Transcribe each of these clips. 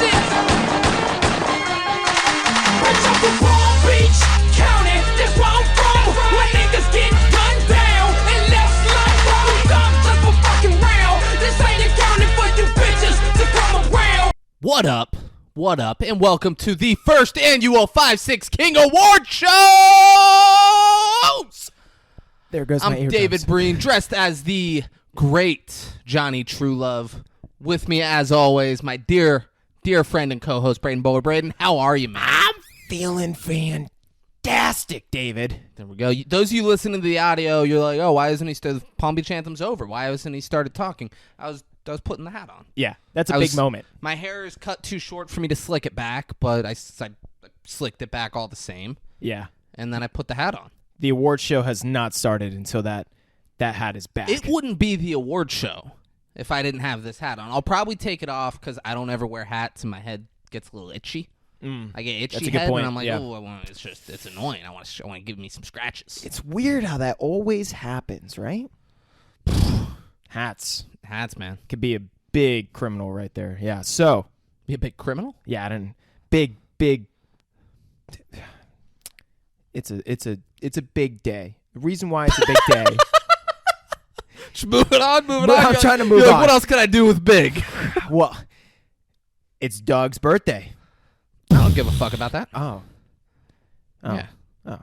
this. Fresh off the Palm Beach County, that's where I'm from. Where niggas get gunned down and left slung from. Thumbs just for fucking round. This ain't accounting for you bitches to come around. What up? What up? And welcome to the first annual 5-6 King Award shows! There goes my I'm eardrums. David Breen, dressed as the great Johnny Truelove. With me, as always, my dear friend and co-host, Braden Bowler. Braden, how are you, man? I'm feeling fantastic, David. There we go. Those of you listening to the audio, you're like, oh, why isn't he started? Palm Beach Anthem's over. Why hasn't he started talking? I was putting the hat on. Yeah, that's a big moment. My hair is cut too short for me to slick it back, but I slicked it back all the same. Yeah. And then I put the hat on. The award show has not started until that hat is back. It wouldn't be the award show if I didn't have this hat on. I'll probably take it off because I don't ever wear hats and my head gets a little itchy. I get itchy That's a good head point. and I'm like, Yeah. oh, it's annoying. I want to give me some scratches. It's weird how that always happens, right? Hats Hats, man. could be a big criminal right there. Yeah. So, Be a big criminal? yeah, I don't big. It's a big day. The reason why it's a big day. Just moving on. I'm trying to move You're like, on. what else can I do with big? Well, it's Doug's birthday. I don't give a fuck about that. Oh. Yeah. Oh.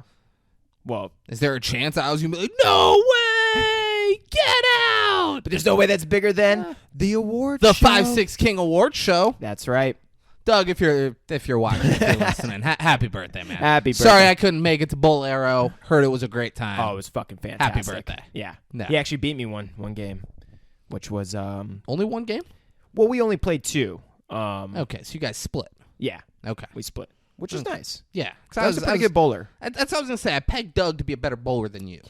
Well, Is there a chance I was going to be like, no way! Get out! but there's no way that's bigger than the award The show. 5-6 King Award show. That's right. Doug, if you're watching, if you're listening, happy birthday, man. Happy birthday. Sorry I couldn't make it to Bolero. Heard it was a great time. Oh, it was fucking fantastic. Happy birthday. Yeah. No. He actually beat me one game, which was Only one game? well, we only played two. Okay, so you guys split. Yeah, Okay. we split, which is nice. Yeah. That was a pretty good bowler. That's what I was going to say. I pegged Doug to be a better bowler than you.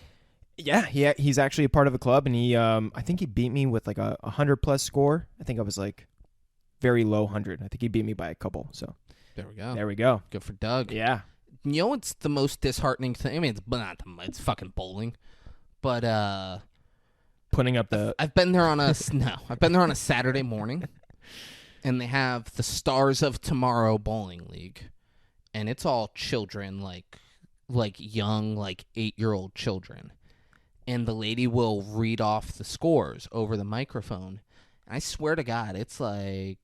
Yeah, he's actually a part of the club, and he I think he beat me with like a 100+ score. I think I was like very low 100. I think he beat me by a couple. So There we go. there we go. Good for Doug. Yeah. You know what's the most disheartening thing? I mean, it's fucking bowling. But Putting up the I've been there on a Saturday morning, and they have the Stars of Tomorrow Bowling League, and it's all children, like young, like 8-year-old children, and the lady will read off the scores over the microphone. And I swear to God, it's like,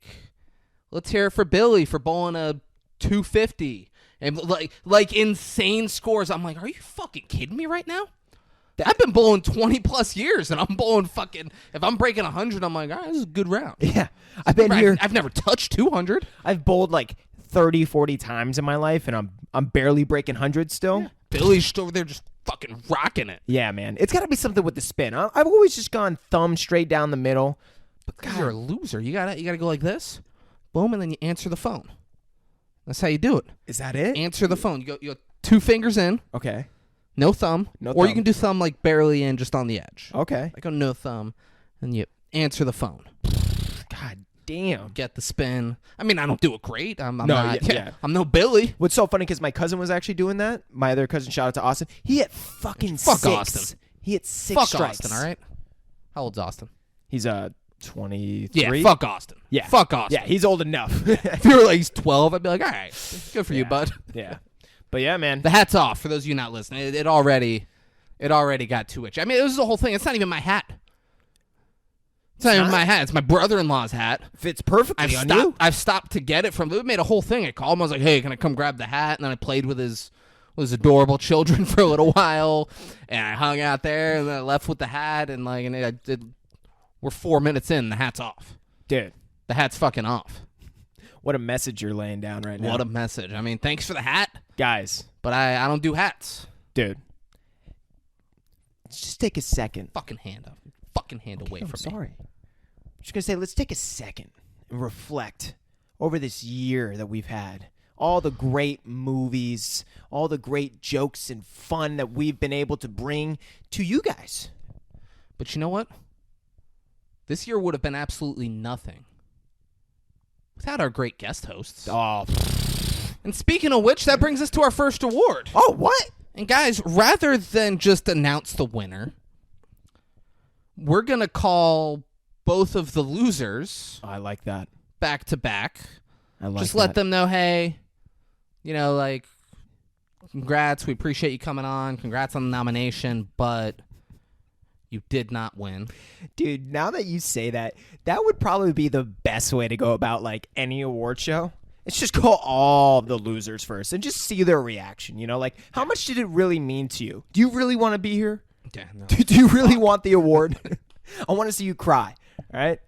let's hear it for Billy for bowling a 250, and like insane scores. I'm like, are you fucking kidding me right now? I've been bowling 20+ years, and I'm bowling fucking. If I'm breaking 100, I'm like, all right, this is a good round. yeah. I've been here. I've never touched 200. I've bowled like 30, 40 times in my life, and I'm barely breaking 100 still. Yeah. Billy's just over there just fucking rocking it. Yeah, man. It's got to be something with the spin. I've always just gone thumb straight down the middle. But Because God, you're a loser. You gotta go like this, boom, and then you answer the phone. That's how you do it. is that it? Answer the phone. You go 2 fingers in, Okay. no thumb, No or you thumb. can do thumb like barely in, just on the edge. Okay. Like a no thumb, and you answer the phone. God damn. Get the spin. I mean, I don't do it great. I'm No, not. yeah. I'm no Billy. What's so funny because my cousin was actually doing that. My other cousin, shout out to Austin. He hit fucking Fuck 6. Austin. He hit 6 Fuck strikes. Austin. All right. How old's Austin? He's 23. Yeah. Fuck Austin. Yeah. Fuck Austin. Yeah, he's old enough. If you were like he's 12, I'd be like, all right, good for you, bud. yeah. But yeah, man. The hat's off for those of you not listening. It already got too itchy. I mean, it was the whole thing. It's not even my hat. It's not even my hat. It's my brother-in-law's hat. Fits perfectly on you. I've stopped to get it from. We made a whole thing. I called him. I was like, hey, can I come grab the hat? And then I played with his adorable children for a little while, and I hung out there, and then I left with the hat, and we're 4 minutes in, the hat's off. Dude, The hat's fucking off. what a message you're laying down right now. What a message. I mean, thanks for the hat, Guys, but I don't do hats. dude. Just take a second. Fucking hand up. Fucking hand away I'm from me. sorry. I'm just going to say, let's take a second and reflect over this year that we've had. All the great movies, all the great jokes and fun that we've been able to bring to you guys. But you know what? This year would have been absolutely nothing without our great guest hosts. Oh, And speaking of which, that brings us to our first award. what? And guys, rather than just announce the winner, we're going to call both of the losers I like that. back to back. I like Just let that. them know, hey, like, congrats. We appreciate you coming on. Congrats on the nomination, but you did not win. Dude, now that you say that, that would probably be the best way to go about like any award show. It's just call all the losers first and just see their reaction. Like how much did it really mean to you? Do you really want to be here? Yeah, no. Do you really want the award? I want to see you cry. All right.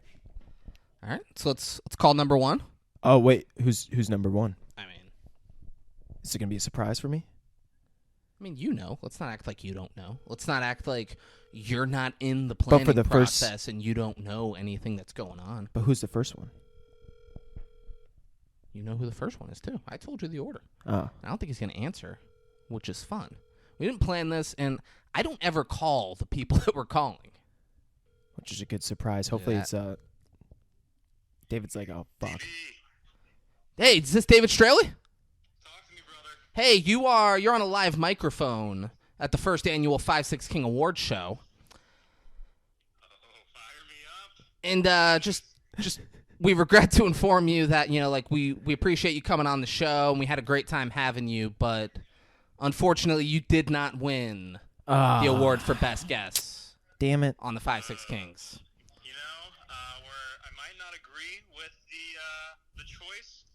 All right. So let's call number one. Oh wait, who's number one? I mean, Is it gonna be a surprise for me? Let's not act like you don't know. Let's not act like you're not in the planning the first- process and you don't know anything that's going on. But who's the first one? You know who the first one is, too. I told you the order. Oh, I don't think he's going to answer, which is fun. We didn't plan this, and I don't ever call the people that we're calling. which is a good surprise. Hopefully, Yeah. it's David's like, oh fuck. Hey, is this David Straley? Talk to me, brother. Hey, you're on a live microphone at the first annual 5-6 King Awards show. Fire me up. And just we regret to inform you that, we appreciate you coming on the show, and we had a great time having you, but unfortunately, you did not win the award for Best Guess Damn it. on the 5-6 Kings. Where I might not agree with the choice,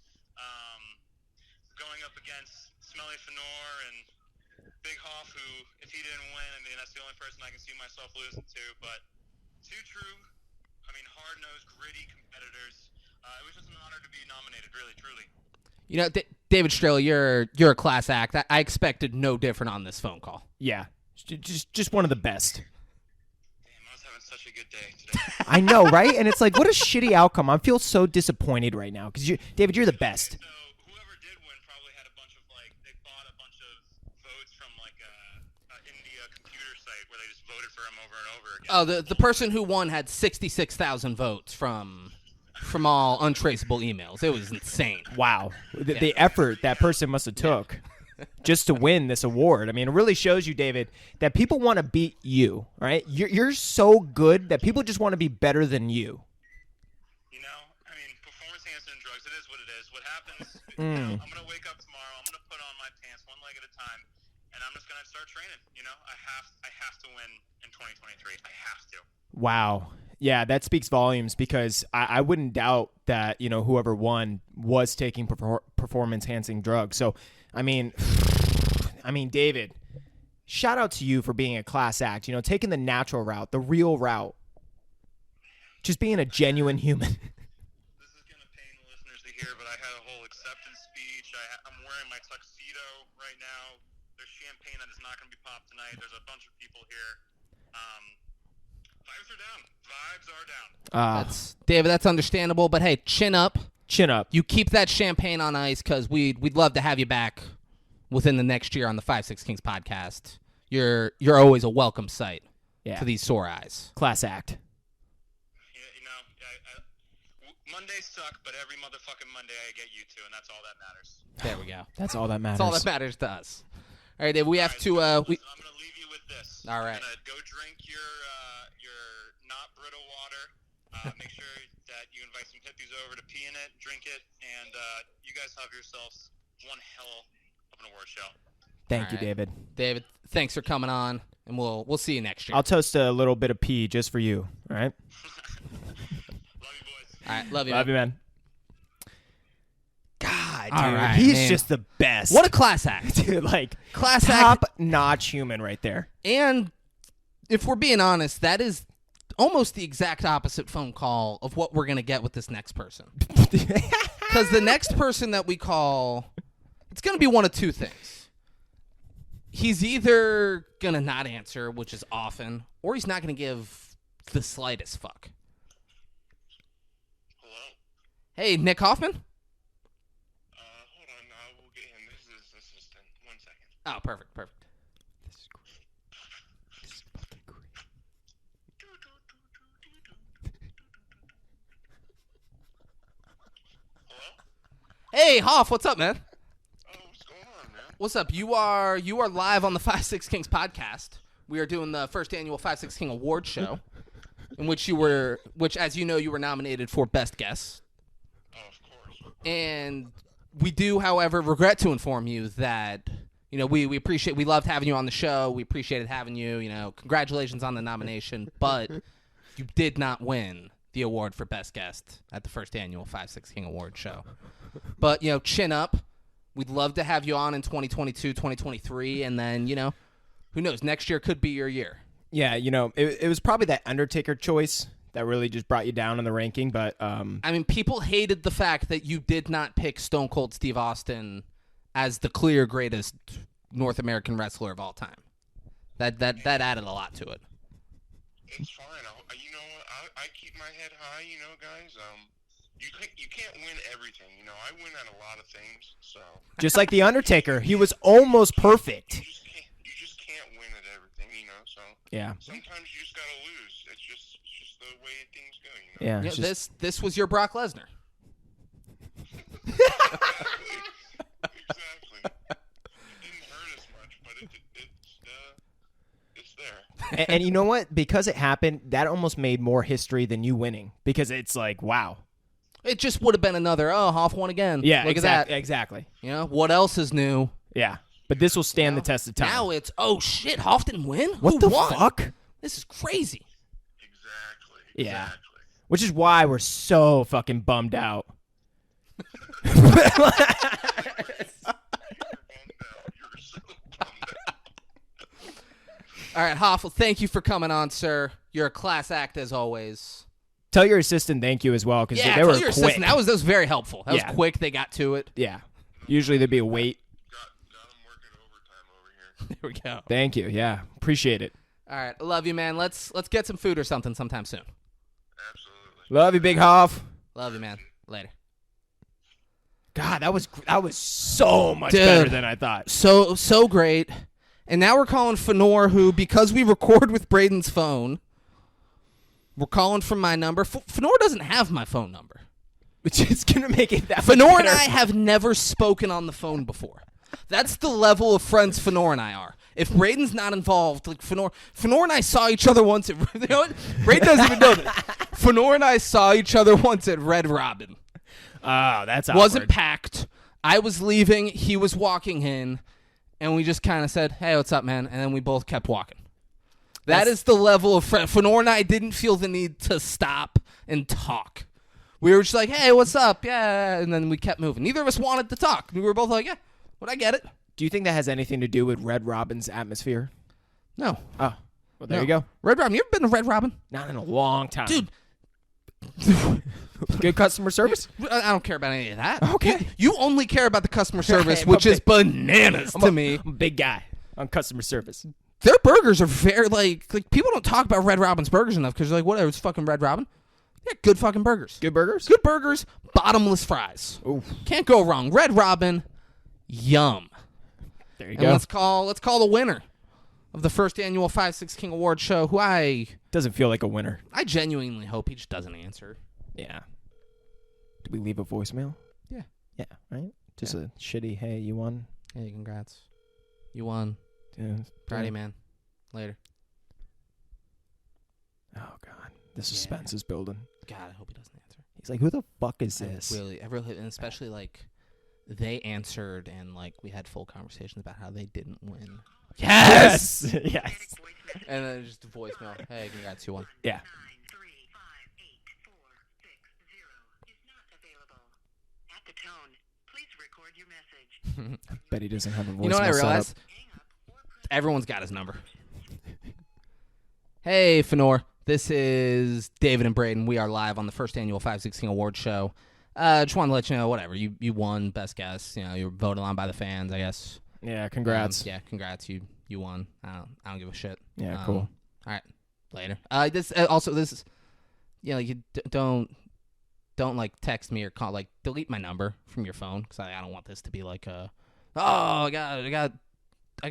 going up against Smelly Fenor and Big Hoff, who, if he didn't win, that's the only person I can see myself losing to. But two true, hard-nosed, gritty competitors. It was just an honor to be nominated, really, truly. David Straley, you're a class act. I expected no different on this phone call. Yeah, just one of the best. Damn, I was having such a good day today. I know, right? And it's like, what a shitty outcome. I feel so disappointed right now because David, you're the best. So whoever did win probably had a bunch of they bought a bunch of votes from a India computer site where they just voted for him over and over again. Oh, the person who won had 66,000 votes from all untraceable emails. It was insane. Wow, the effort that person must have took just to win this award. It really shows you, David, that people want to beat you. Right? You're so good that people just want to be better than you. Performance enhancing drugs. It is what it is. What happens? I'm gonna wake up tomorrow. I'm gonna put on my pants one leg at a time, and I'm just gonna start training. I have to win in 2023. I have to. Wow. Yeah, that speaks volumes because I wouldn't doubt that, whoever won was taking performance-enhancing drugs. So, David, shout out to you for being a class act, taking the natural route, the real route, just being a genuine human. This is gonna pain the listeners to hear, but I had a whole acceptance speech. I'm wearing my tuxedo right now. There's champagne that is not gonna be popped tonight. There's a bunch of people here. Vibes are down. Vibes are down. David, that's understandable, but hey, chin up. Chin up. You keep that champagne on ice because we'd love to have you back within the next year on the 5-6 Kings podcast. You're always a welcome sight to these sore eyes. Class act. Mondays suck, but every motherfucking Monday I get you to, and that's all that matters. There we go. That's all that matters. That's all that matters to us. All right, Dave, we have to. I'm gonna leave you with this. All right. I'm gonna go drink your not brittle water. Make sure that you invite some hippies over to pee in it, drink it, and you guys have yourselves one hell of an award show. Thank you, All right. David. David, thanks for coming on, and we'll see you next year. I'll toast a little bit of pee just for you. All right. Love you, boys. All right, love you. Love man. you, man. God, All dude, right, he's man. just the best. What a class act. dude, Class top-notch human right there. And if we're being honest, that is almost the exact opposite phone call of what we're going to get with this next person. Because the next person that we call, it's going to be one of two things. He's either going to not answer, which is often, or he's not going to give the slightest fuck. Hello. Hey, Nick Hoffman? Hold on. We'll get him. This is his assistant. 1 second. Oh, perfect. This is great. This is fucking great. Hello? Hey, Hoff, what's up, man? Oh, what's going on, man? What's up? You are live on the 5-6 Kings podcast. We are doing the first annual 5-6 King Award show, in which as you know, you were nominated for Best Guess. Oh, of course. And we do, however, regret to inform you that, we loved having you on the show. We appreciated having you. Congratulations on the nomination, but you did not win the award for Best Guest at the first annual 5-6 King Award show. But, chin up. We'd love to have you on in 2022, 2023, and then, who knows? Next year could be your year. Yeah, it was probably that Undertaker choice that really just brought you down in the ranking, but people hated the fact that you did not pick Stone Cold Steve Austin as the clear greatest North American wrestler of all time. That added a lot to it. It's fine. I keep my head high, guys. You can't win everything. I win at a lot of things, so. Just like the Undertaker, he was almost perfect. You just can't win at everything, so. Yeah. Sometimes you just gotta lose. It's just the way things go, Yeah. This was your Brock Lesnar. Exactly. It didn't hurt as much, but it's there. And you know what? Because it happened, that almost made more history than you winning. Because it's like, wow. It just would have been another, Hoff won again. Yeah, Look at that. Exactly. What else is new? Yeah. But this will stand the test of time. Now it's, oh shit, Hoff didn't win? What Who the won? fuck? This is crazy. Exactly. Yeah. Exactly. Which is why we're so fucking bummed out. You're so bummed out. All right, Hoff, well, thank you for coming on, sir. You're a class act as always. Tell your assistant thank you as well, because Yeah, they were tell your quick. assistant. That was very helpful. That Yeah. was quick. They got to it. Yeah. Usually there'd be a wait. Got him working overtime over here. There we go. Thank you. Yeah. Appreciate it. All right, I love you, man. Let's get some food or something sometime soon. Absolutely. Love you, Big Hoff. Love you, man. Later. God, that was so much Dude. better than I thought. So great. And now we're calling Fenor, who, because we record with Braden's phone, we're calling from my number. Fenor doesn't have my phone number. Which is going to make it that much Fenor and better. I have never spoken on the phone before. That's the level of friends Fenor and I are. If Braden's not involved, like Fenor and I saw each other once at, you know what? Braden doesn't even know this. Fenor and I saw each other once at Red Robin. Oh, that's awkward. Wasn't packed. I was leaving. He was walking in. And we just kind of said, hey, what's up, man? And then we both kept walking. That is the level of friend. Fenor and I didn't feel the need to stop and talk. We were just like, hey, what's up? Yeah. And then we kept moving. Neither of us wanted to talk. We were both like, yeah, but I get it. Do you think that has anything to do with Red Robin's atmosphere? No. Oh, well, there No. you go. Red Robin. You ever been to Red Robin? Not in a long time. Dude. Good customer service? I don't care about any of that. Okay. You only care about the customer service, I'm a which is bananas to me. I'm a big guy on customer service. Their burgers are very, like people don't talk about Red Robin's burgers enough because they're like, whatever, it's fucking Red Robin. They're good fucking burgers. Good burgers? Good burgers, bottomless fries. Oof. Can't go wrong. Red Robin, yum. There you And go. let's call the winner of the first annual 5-6 King Award show, who I Doesn't feel like a winner. genuinely hope he just doesn't answer. Yeah. Did we leave a voicemail? Yeah. Yeah, right? Just a shitty, hey, you won? Hey, congrats. You won. Yeah. Proud of you, man. Later. Oh, God. The suspense is building. God, I hope he doesn't answer. He's like, who the fuck is this? I really, and especially like they answered and like we had full conversations about how they didn't win. Yes! Yes. And then just a voicemail. Hey, congrats, you won. Yeah. 9358460 is not available. At the tone, please record your message. I bet he doesn't have a voicemail You know what I set up. realized? Everyone's got his number. Hey, Fenor. This is David and Braden. We are live on the first annual 5-6 King Award show. Just wanted to let you know, whatever. You won Best Guest. You know, you were voted on by the fans, I guess. Yeah, congrats. Yeah, congrats. You won. I don't give a shit. Yeah, cool. All right, later. This is, you know, you don't like text me or call, like delete my number from your phone because I don't want this to be like a, oh, I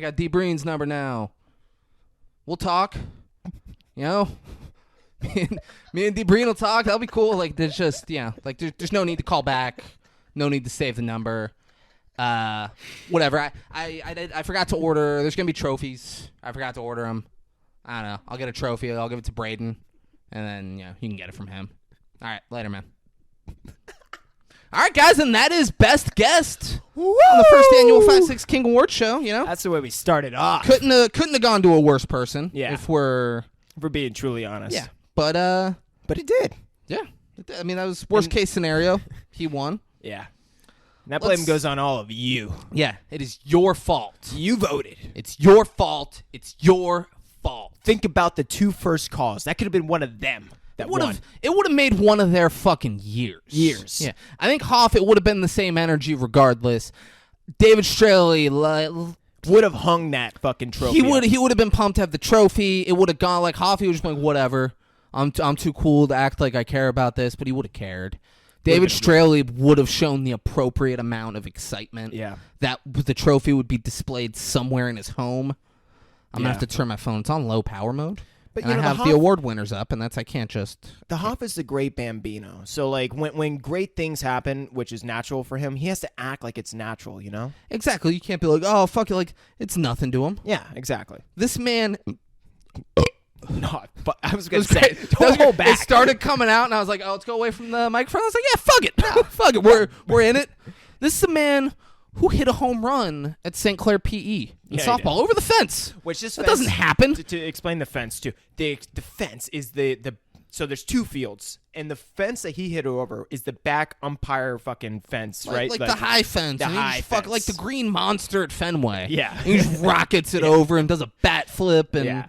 got D Breen's number now. We'll talk. You know, me and D Breen will talk. That'll be cool. Like there's just there's no need to call back. No need to save the number. Whatever. I forgot to order. There's gonna be trophies. I forgot to order them. I don't know. I'll get a trophy. I'll give it to Braden, and then you can get it from him. All right, later, man. All right, guys, and that is Best Guest on the first annual 5-6 King Award show. You know, That's the way we started off. couldn't have gone to a worse person. Yeah. If we're being truly honest. yeah, but But it did. yeah. I mean, that was worst case scenario. He won. Yeah. And that blame goes on all of you. Yeah, it is your fault. You voted. It's your fault. It's your fault. Think about the 2 first calls. That could have been one of them that won. It would have made one of their fucking years. Yeah, I think Hoff. It would have been the same energy regardless. David Straley Would have hung that fucking trophy. He would have been pumped to have the trophy. It would have gone like Hoff. He was just like, whatever. I'm too cool to act like I care about this, but he would have cared. David Straley would have shown the appropriate amount of excitement. Yeah. That the trophy would be displayed somewhere in his home. I'm gonna have to turn my phone. It's on low power mode. But and I have the award winners up, and I can't just. The Hoff is the great Bambino. So like when great things happen, which is natural for him, he has to act like it's natural. You know. Exactly. You can't be like, oh fuck it, like it's nothing to him. Yeah. Exactly. This man. No, but I was gonna say, don't hold back. It started coming out, and I was like, "Oh, let's go away from the microphone." I was like, "Yeah, fuck it, fuck it. We're in it." This is a man who hit a home run at St. Clair PE in softball over the fence. Which this that doesn't happen. To explain the fence too, the fence is the so there's 2 fields, and the fence that he hit over is the back umpire fucking fence, right? Like the high fence. The and he high just fuck, fence. like the green monster at Fenway. Yeah. And he just rockets it over and does a bat flip and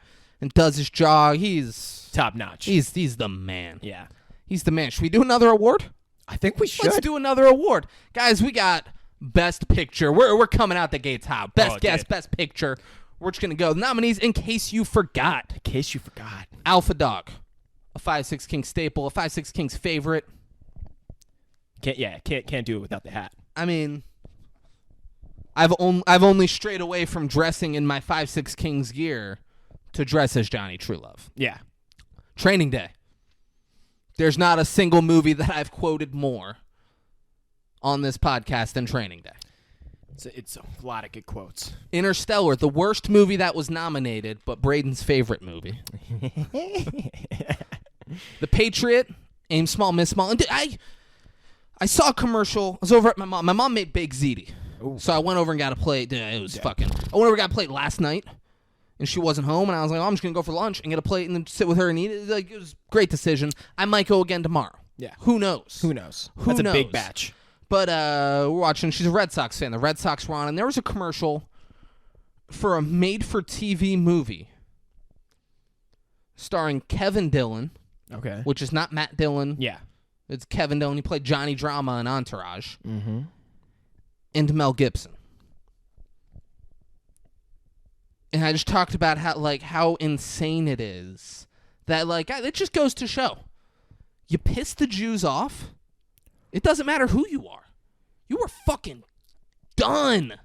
does his jog. He's top notch. He's the man. Yeah. He's the man. Should we do another award? I think we should. Let's do another award. Guys, we got Best Picture. We're coming out the gates hot. Best Guest, Best Picture. We're just going to go. The nominees, in case you forgot. In case you forgot. Alpha Dog. A 5-6 King staple. A 5-6 King's favorite. Can't do it without the hat. I mean, I've only strayed away from dressing in my 5-6 King's gear to dress as Johnny Truelove. Yeah. Training Day. There's not a single movie that I've quoted more on this podcast than Training Day. It's a lot of good quotes. Interstellar, the worst movie that was nominated, but Braden's favorite movie. The Patriot, Aim Small, Miss Small. And I saw a commercial. I was over at my mom. My mom made baked ziti. So I went over and got a plate. It was fucking. I went over and got a plate last night, and she wasn't home, and I was like, oh, I'm just going to go for lunch and get a plate and then sit with her and eat it. Like, it was a great decision. I might go again tomorrow. Yeah. Who knows? That's a big batch. But we're watching. She's a Red Sox fan. The Red Sox were on, and there was a commercial for a made-for-TV movie starring Kevin Dillon. Okay. Which is not Matt Dillon. Yeah. It's Kevin Dillon. He played Johnny Drama in Entourage. Mm-hmm. And Mel Gibson. And I just talked about how insane it is that it just goes to show. You piss the Jews off. It doesn't matter who you are. You were fucking done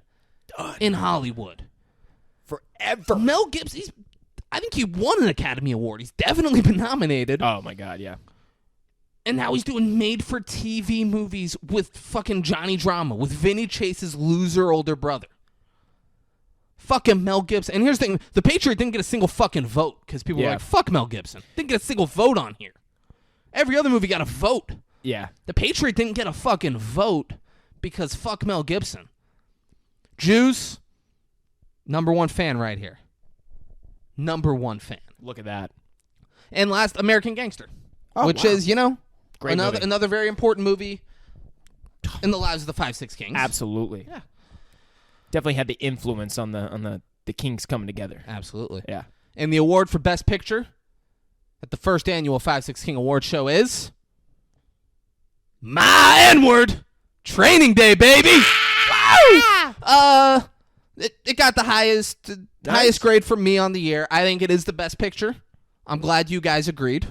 in Hollywood. Forever. Mel Gibson, I think he won an Academy Award. He's definitely been nominated. Oh, my God, yeah. And now he's doing made-for-TV movies with fucking Johnny Drama, with Vinny Chase's loser older brother. Fucking Mel Gibson. And here's the thing. The Patriot didn't get a single fucking vote because people were like, fuck Mel Gibson. Didn't get a single vote on here. Every other movie got a vote. Yeah. The Patriot didn't get a fucking vote because fuck Mel Gibson. Jews, number one fan right here. Number one fan. Look at that. And last, American Gangster, which wow. is, Great movie. another very important movie in the lives of the 5-6 Kings. Absolutely. Yeah. Definitely had the influence on the Kings coming together. Absolutely. Yeah. And the award for Best Picture at the first annual 5-6 King Award show is my N-word, Training Day, baby. Woo! It got the highest grade from me on the year. I think it is the best picture. I'm glad you guys agreed.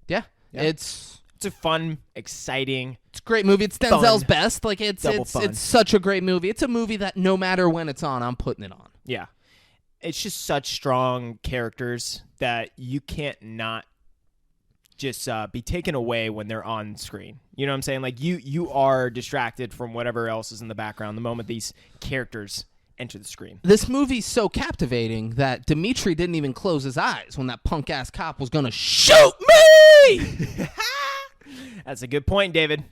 Yeah. It's a fun, exciting. It's a great movie. It's Denzel's fun. best. It's such a great movie. It's a movie that no matter when it's on, I'm putting it on. Yeah. It's just such strong characters that you can't not just be taken away when they're on screen. You know what I'm saying? Like you are distracted from whatever else is in the background the moment these characters enter the screen. This movie's so captivating that Dimitri didn't even close his eyes when that punk-ass cop was going to shoot me! That's a good point, David.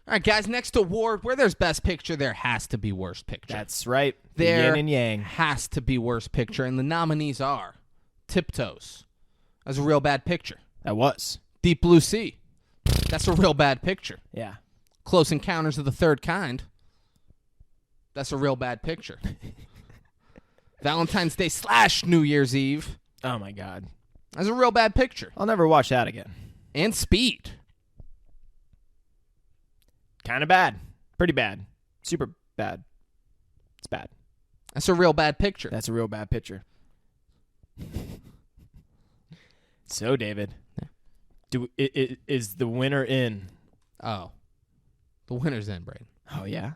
All right, guys, next award, where there's Best Picture, there has to be Worst Picture. That's right. The There yin and yang. has to be Worst Picture, and the nominees are Tiptoes. That's a real bad picture. That was. Deep Blue Sea. That's a real bad picture. Yeah. Close Encounters of the Third Kind. That's a real bad picture. Valentine's Day / New Year's Eve. Oh, my God. That's a real bad picture. I'll never watch that again. And Speed. Kind of bad. Pretty bad. Super bad. It's bad. That's a real bad picture. That's a real bad picture. So, David, is the winner in? Oh. The winner's in, Braden. Oh, yeah?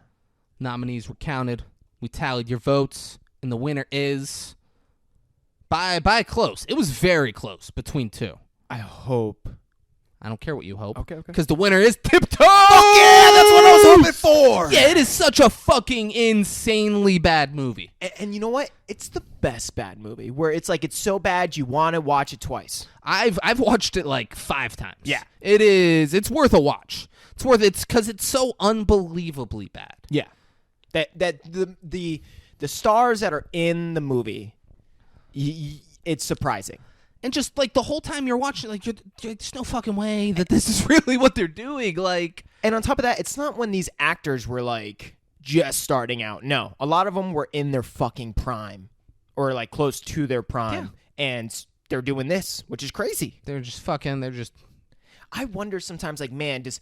Nominees were counted. We tallied your votes, and the winner is by close. It was very close between two. I hope. I don't care what you hope. Okay. Because the winner is Tiptoes! Yeah, that's what I was hoping for! Yeah, it is such a fucking insanely bad movie. And you know what? It's the best bad movie, where it's like it's so bad you want to watch it twice. I've watched it like 5 times. Yeah. It's worth a watch. It's because it's so unbelievably bad. Yeah. That the stars that are in the movie, it's surprising. And just like the whole time you're watching, like there's no fucking way that this is really what they're doing. Like, and on top of that, it's not when these actors were like just starting out. No, a lot of them were in their fucking prime, or like close to their prime, and they're doing this, which is crazy. they're just fucking. I wonder sometimes, like, man, does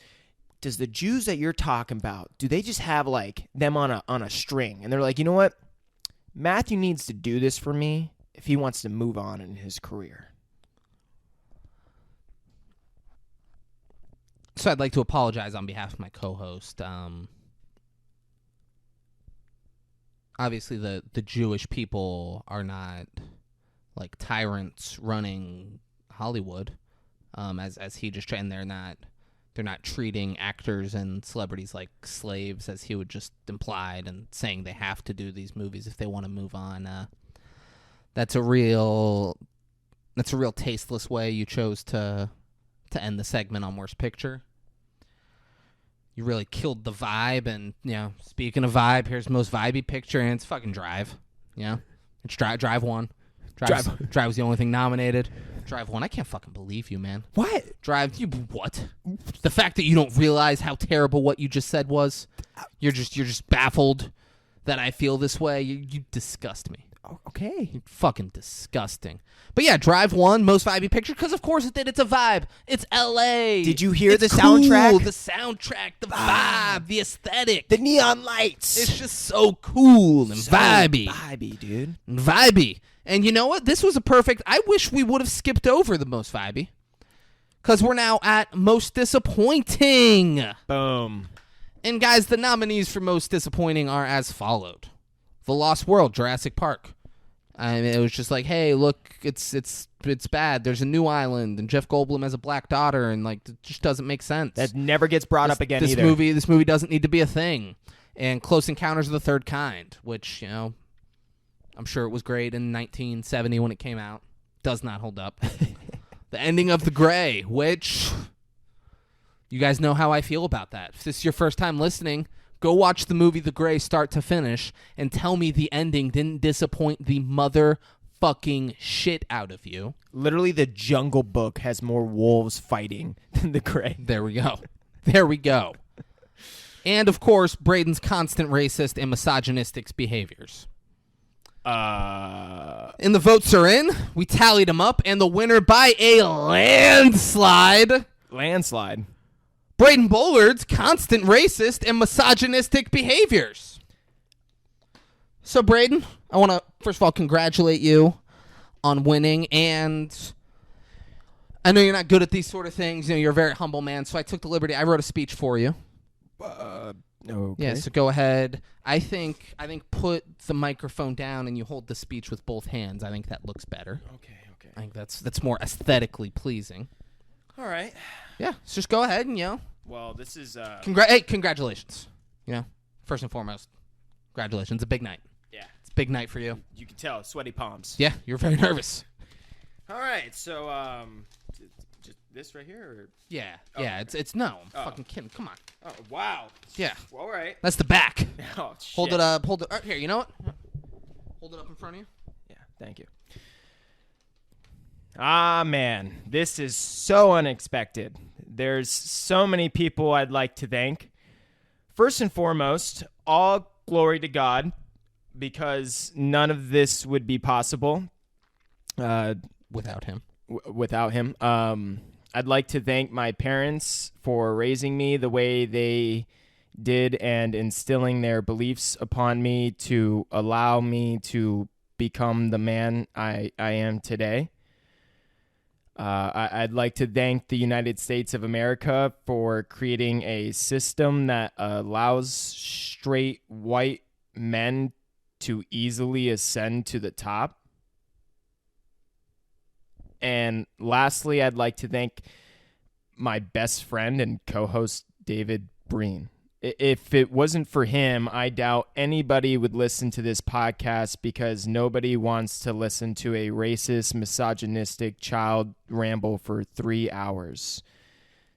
the Jews that you're talking about, do they just have like them on a string, and they're like, you know what, Matthew needs to do this for me if he wants to move on in his career. So I'd like to apologize on behalf of my co-host. Obviously, the Jewish people are not like tyrants running Hollywood, as he just and they're not treating actors and celebrities like slaves, as he would just implied, and saying they have to do these movies if they want to move on. That's a real tasteless way you chose to end the segment on Worst Picture. You really killed the vibe, and, speaking of vibe, here's Most Vibey Picture, and it's fucking Drive. It's Drive 1. Drive was the only thing nominated. Drive 1, I can't fucking believe you, man. What? Drive, what? The fact that you don't realize how terrible what you just said was? You're just baffled that I feel this way? You disgust me. Okay. You're fucking disgusting. But yeah, Drive 1, Most Vibey Picture, because of course it did. It's a vibe. It's L.A. Did you hear It's the cool. soundtrack? The soundtrack, the vibe, the aesthetic. The neon lights. It's just so cool and vibey. Vibey, dude. And vibey. And you know what? This was a perfect... I wish we would have skipped over the Most Vibey. Because we're now at Most Disappointing. Boom. And guys, the nominees for Most Disappointing are as followed. The Lost World, Jurassic Park. I mean, it was just like, hey, look, it's bad. There's a new island, and Jeff Goldblum has a black daughter, and like, it just doesn't make sense. That never gets brought up again either. This movie doesn't need to be a thing. And Close Encounters of the Third Kind, which, I'm sure it was great in 1970 when it came out. Does not hold up. The Ending of The Grey, which you guys know how I feel about that. If this is your first time listening, go watch the movie The Grey start to finish and tell me the ending didn't disappoint the motherfucking shit out of you. Literally, the Jungle Book has more wolves fighting than The Grey. There we go. And, of course, Braden's constant racist and misogynistic behaviors. And the votes are in. We tallied them up, and the winner by a landslide... Landslide. Braden Bollard's constant racist and misogynistic behaviors. So, Braden, I want to, first of all, congratulate you on winning, and I know you're not good at these sort of things. You're a very humble man, so I took the liberty. I wrote a speech for you. Okay. Yeah, so go ahead. I think put the microphone down and you hold the speech with both hands. I think that looks better. Okay. I think that's more aesthetically pleasing. All right. Yeah, so just go ahead and, Well, this is... congratulations. First and foremost, congratulations. It's a big night. Yeah. It's a big night for you. You can tell. Sweaty palms. Yeah, you're very nervous. All right. So, This right here? Or? Yeah, it's no. I'm fucking kidding. Come on. Oh, wow. Yeah. All right. That's the back. Oh, shit. Hold it up. Hold it. Here, you know what? Hold it up in front of you. Yeah, thank you. Ah, man. This is so unexpected. There's so many people I'd like to thank. First and foremost, all glory to God, because none of this would be possible Without him. without him. I'd like to thank my parents for raising me the way they did and instilling their beliefs upon me to allow me to become the man I am today. I'd like to thank the United States of America for creating a system that allows straight white men to easily ascend to the top. And lastly, I'd like to thank my best friend and co-host, David Breen. If it wasn't for him, I doubt anybody would listen to this podcast, because nobody wants to listen to a racist, misogynistic child ramble for 3 hours.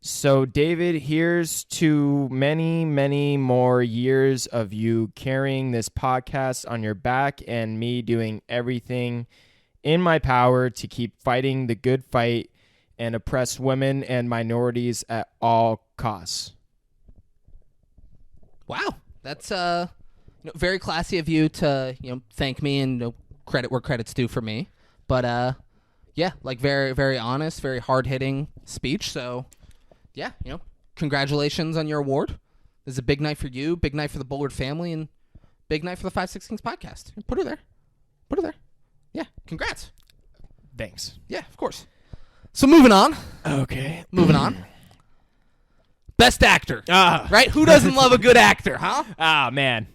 So, David, here's to many, many more years of you carrying this podcast on your back and me doing everything in my power to keep fighting the good fight and oppress women and minorities at all costs. Wow, that's very classy of you to thank me and credit where credit's due for me. But yeah, like very very honest, very hard hitting speech. So yeah, congratulations on your award. This is a big night for you, big night for the Bullard family, and big night for the 5-6 Kings podcast. Put her there. Put her there. Yeah, congrats. Thanks. Yeah, of course. So moving on. Okay. Moving on. Best actor. Ah. Right? Who doesn't love a good actor, huh? Ah, man.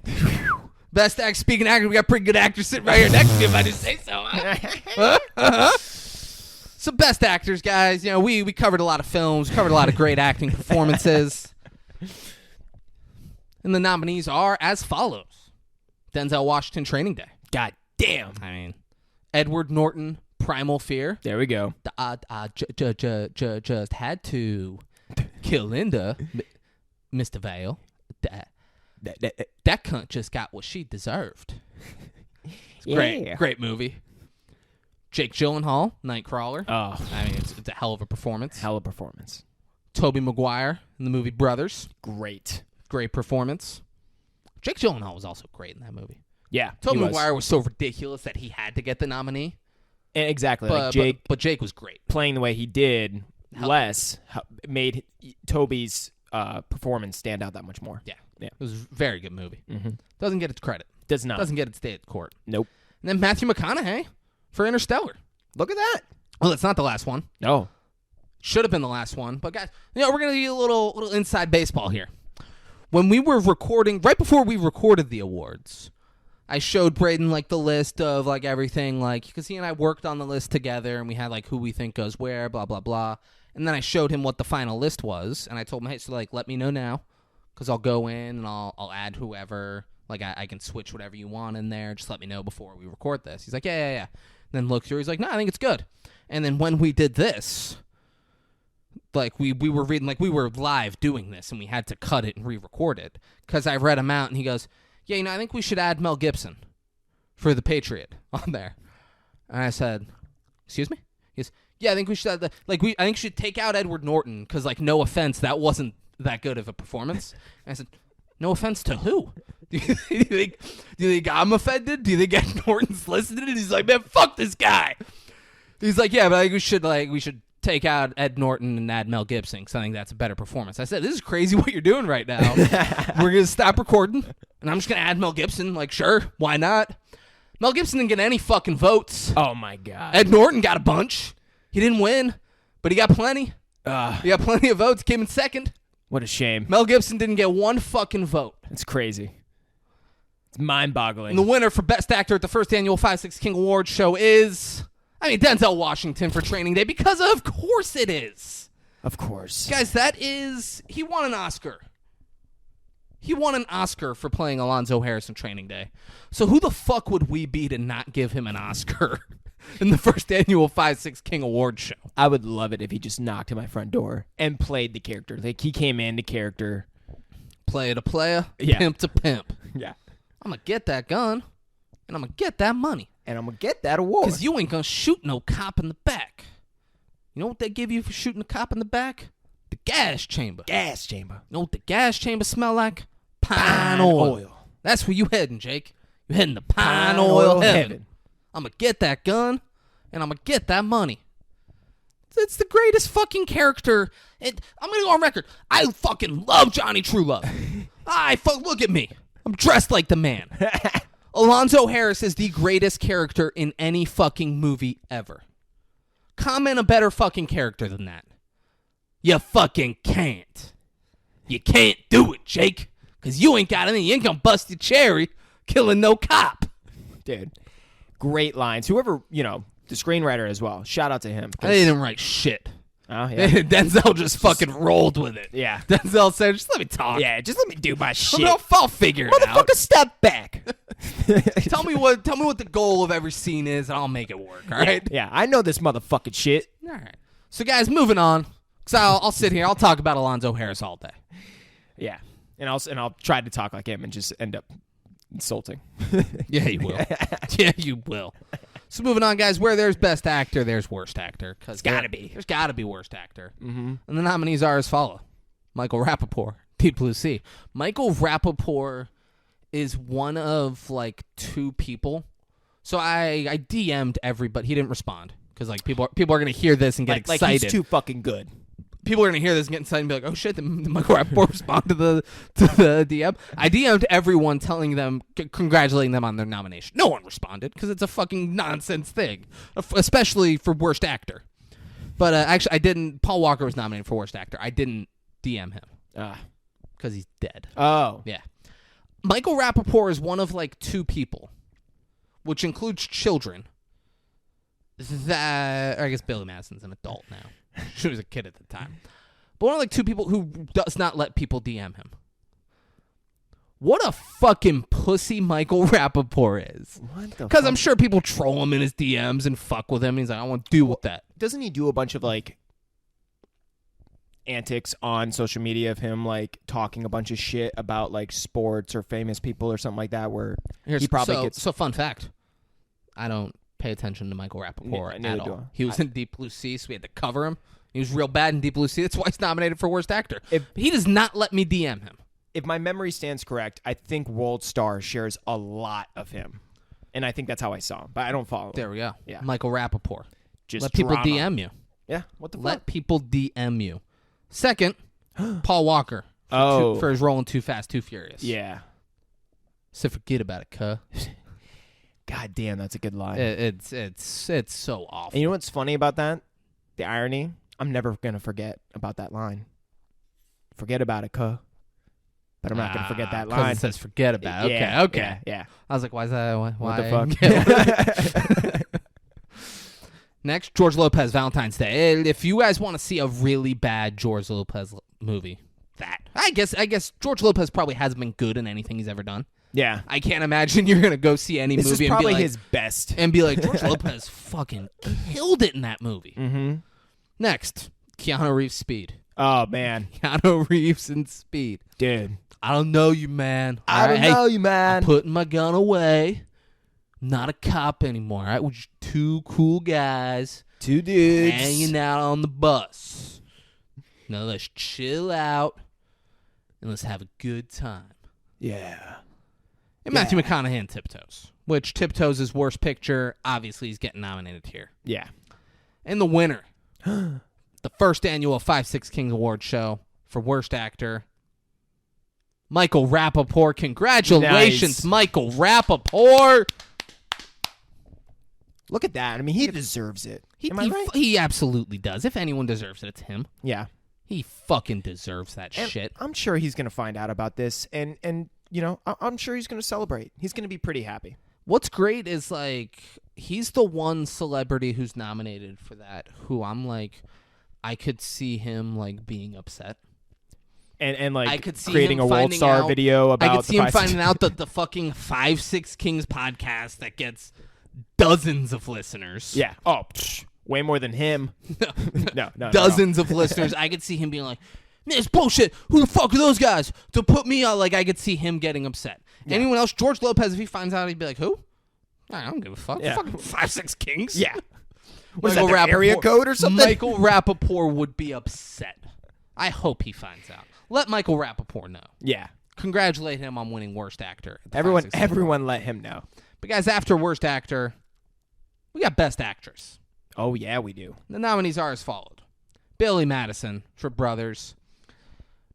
Best actor. Speaking of actors, we got pretty good actors sitting right here next to you, if I just say so. Huh? So best actors, guys. We covered a lot of films, covered a lot of great acting performances. And the nominees are as follows. Denzel Washington, Training Day. God damn. I mean, Edward Norton, Primal Fear. There we go. Just had to kill Linda, Mr. Vale. That cunt just got what she deserved. It's great movie. Jake Gyllenhaal, Nightcrawler. Oh, I mean, it's a hell of a performance. hell of performance. Tobey Maguire in the movie Brothers. Great. Great performance. Jake Gyllenhaal was also great in that movie. Yeah. Tobey Maguire was so ridiculous that he had to get the nominee. And exactly. But, Like Jake but Jake was great. playing the way he did made Toby's performance stand out that much more. Yeah. Yeah. It was a very good movie. Mm-hmm. Doesn't get its credit. Does not. Doesn't get its day at court. Nope. And then Matthew McConaughey for Interstellar. Look at that. Well, it's not the last one. No. Should have been the last one. But guys, we're going to do a little inside baseball here. When we were recording, right before we recorded the awards, I showed Braden the list of everything, because he and I worked on the list together and we had who we think goes where, blah, blah, blah. And then I showed him what the final list was, and I told him, hey, so let me know now, because I'll go in and I'll add whoever, I can switch whatever you want in there, just let me know before we record this. He's like, yeah. And then look through, he's like, no, I think it's good. And then when we did this, we were reading, we were live doing this, and we had to cut it and re-record it, because I read him out, and he goes, yeah, I think we should add Mel Gibson for The Patriot on there. And I said, excuse me? He goes, yeah, I think we should add I think we should take out Edward Norton, because, no offense, that wasn't that good of a performance. And I said, no offense to who? Do you think I'm offended? Do you think Ed Norton's listening? And he's like, man, fuck this guy. He's like, yeah, but I think we should take out Ed Norton and add Mel Gibson, because I think that's a better performance. I said, this is crazy what you're doing right now. We're going to stop recording, and I'm just going to add Mel Gibson. Sure, why not? Mel Gibson didn't get any fucking votes. Oh, my God. Ed Norton got a bunch. He didn't win, but he got plenty. He got plenty of votes, came in second. What a shame. Mel Gibson didn't get one fucking vote. It's crazy. It's mind-boggling. And the winner for Best Actor at the first annual 5-6 King Awards show is, Denzel Washington for Training Day, because of course it is. Of course. Guys, he won an Oscar. He won an Oscar for playing Alonzo Harris in Training Day. So who the fuck would we be to not give him an Oscar in the first annual 5-6 King Awards show? I would love it if he just knocked at my front door and played the character. Like he came into character. Player to player, Yeah. pimp to pimp. Yeah. I'm gonna get that gun, and I'm gonna get that money. And I'm going to get that award. Because you ain't gonna shoot no cop in the back. You know what they give you for shooting a cop in the back? The gas chamber. Gas chamber. You know what the gas chamber smell like? Pine oil. That's where you heading, Jake. You heading to pine oil heaven. I'm gonna get that gun, and I'm gonna get that money. It's the greatest fucking character. I'm gonna go on record. I fucking love Johnny Truelove. Look at me. I'm dressed like the man. Alonzo Harris is the greatest character in any fucking movie ever. Comment a better fucking character than that. You fucking can't. You can't do it, Jake. Because you ain't got anything. You ain't gonna bust your cherry killing no cop. Dude, great lines. Whoever, the screenwriter as well. Shout out to him. I didn't write shit. Oh, yeah. Denzel just fucking rolled with it. Yeah. Denzel said, just let me talk. Yeah, just let me do my shit. I'll figure it out. Motherfucker, step back. Tell me what the goal of every scene is, and I'll make it work, all right? Yeah, I know this motherfucking shit. All right. So, guys, moving on. Because I'll sit here. I'll talk about Alonzo Harris all day. Yeah. And I'll try to talk like him and just end up insulting. Yeah, you will. Yeah, you will. So moving on, guys, where there's best actor, there's worst actor. There's got to be worst actor. Mm-hmm. And the nominees are as follow. Michael Rappaport, Deep Blue Sea. Michael Rappaport is one of, like, 2 people. So I DM'd everybody. He didn't respond. Because, like, people are going to hear this and get excited. Like he's too fucking good. People are going to hear this and get excited and be like, oh, shit, did Michael Rappaport respond to the DM? I DM'd everyone telling them, congratulating them on their nomination. No one responded because it's a fucking nonsense thing, especially for worst actor. But actually, I didn't. Paul Walker was nominated for worst actor. I didn't DM him because he's dead. Oh. Yeah. Michael Rappaport is one of, like, 2 people, which includes children, that, or I guess Billy Madison's an adult now. She was a kid at the time. But one of, like, 2 people who does not let people DM him. What a fucking pussy Michael Rappaport is. What the Because I'm sure people troll him in his DMs and fuck with him. He's like, I want to deal with that. Doesn't he do a bunch of, like, antics on social media of him, like, talking a bunch of shit about, like, sports or famous people or something like that where he probably gets... So, fun fact. I don't pay attention to Michael Rappaport at all. He was in Deep Blue Sea, so we had to cover him. He was real bad in Deep Blue Sea. That's why he's nominated for Worst Actor. He does not let me DM him. If my memory stands correct, I think World Star shares a lot of him. And I think that's how I saw him. But I don't follow him. There we go. Yeah. Michael Rappaport. Just let people drama. DM you. Yeah, what the fuck? Let people DM you. Second, Paul Walker. For his role in Too Fast, Too Furious. Yeah. So forget about it, cuh. God damn, that's a good line. It's so awful. And you know what's funny about that? The irony? I'm never going to forget about that line. Forget about it, cuh. But I'm not going to forget that line. It says forget about it. Yeah, Okay. Yeah. I was like, why is that? Why? What the fuck? Next, George Lopez, Valentine's Day. If you guys want to see a really bad George Lopez movie, I guess George Lopez probably hasn't been good in anything he's ever done. Yeah. I can't imagine you're going to go see any this movie is and probably be like, his best. And be like, George Lopez fucking killed it in that movie. Mm-hmm. Next, Keanu Reeves, Speed. Oh, man. Keanu Reeves and Speed. Dude. I don't know you, man. I don't know you, man. I'm putting my gun away. Not a cop anymore. All right, we're just 2 cool guys. 2 dudes. Hanging out on the bus. Now let's chill out and let's have a good time. Yeah. And Matthew McConaughey in Tiptoes, which Tiptoes is worst picture. Obviously, he's getting nominated here. Yeah. And the winner, the first annual 5-6 Kings Award show for worst actor, Michael Rappaport. Congratulations, Nice. Michael Rappaport. Look at that. I mean, he deserves it. Am I right? He absolutely does. If anyone deserves it, it's him. Yeah. He fucking deserves that And shit. I'm sure he's going to find out about this, and you know, I'm sure he's going to celebrate. He's going to be pretty happy. What's great is, like, he's the one celebrity who's nominated for that who I'm like, I could see him, like, being upset. And like, I could see creating him a World finding Star out- video about I could see the him finding out that the fucking 5-6 Kings podcast that gets dozens of listeners. Yeah. Oh, Way more than him. No. Dozens of listeners. I could see him being like, man, it's bullshit. Who the fuck are those guys to put me on? Like, I could see him getting upset. Yeah. Anyone else? George Lopez, if he finds out, he'd be like, who? I don't give a fuck. Yeah. Fucking 5'6" Kings. Yeah. What is Michael that, their area code or something? Michael Rappaport would be upset. I hope he finds out. Let Michael Rappaport know. Yeah. Congratulate him on winning Worst Actor. Everyone let him know. But guys, after Worst Actor, we got Best Actress. Oh, yeah, we do. The nominees are as followed. Billy Madison for Brothers.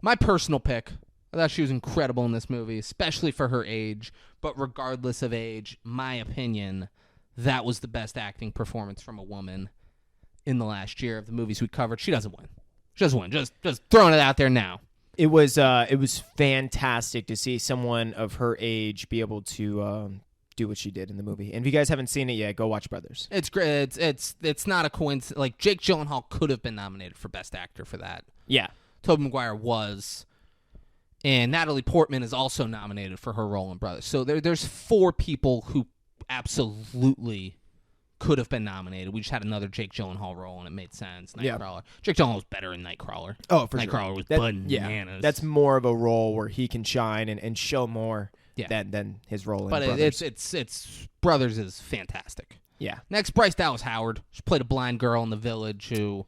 My personal pick, I thought she was incredible in this movie, especially for her age. But regardless of age, my opinion, that was the best acting performance from a woman in the last year of the movies we covered. She doesn't win. She doesn't win. Just throwing it out there now. It was fantastic to see someone of her age be able to do what she did in the movie. And if you guys haven't seen it yet, go watch Brothers. It's great. It's not a coincidence. Like, Jake Gyllenhaal could have been nominated for Best Actor for that. Yeah. Tobey Maguire was. And Natalie Portman is also nominated for her role in Brothers. So there's 4 people who absolutely could have been nominated. We just had another Jake Gyllenhaal role, and it made sense. Nightcrawler. Yeah. Jake Gyllenhaal was better in Nightcrawler. Oh, for Nightcrawler sure. was bananas. Yeah, that's more of a role where he can shine and show more than his role in Brothers. But it's Brothers is fantastic. Yeah. Next, Bryce Dallas Howard. She played a blind girl in The Village who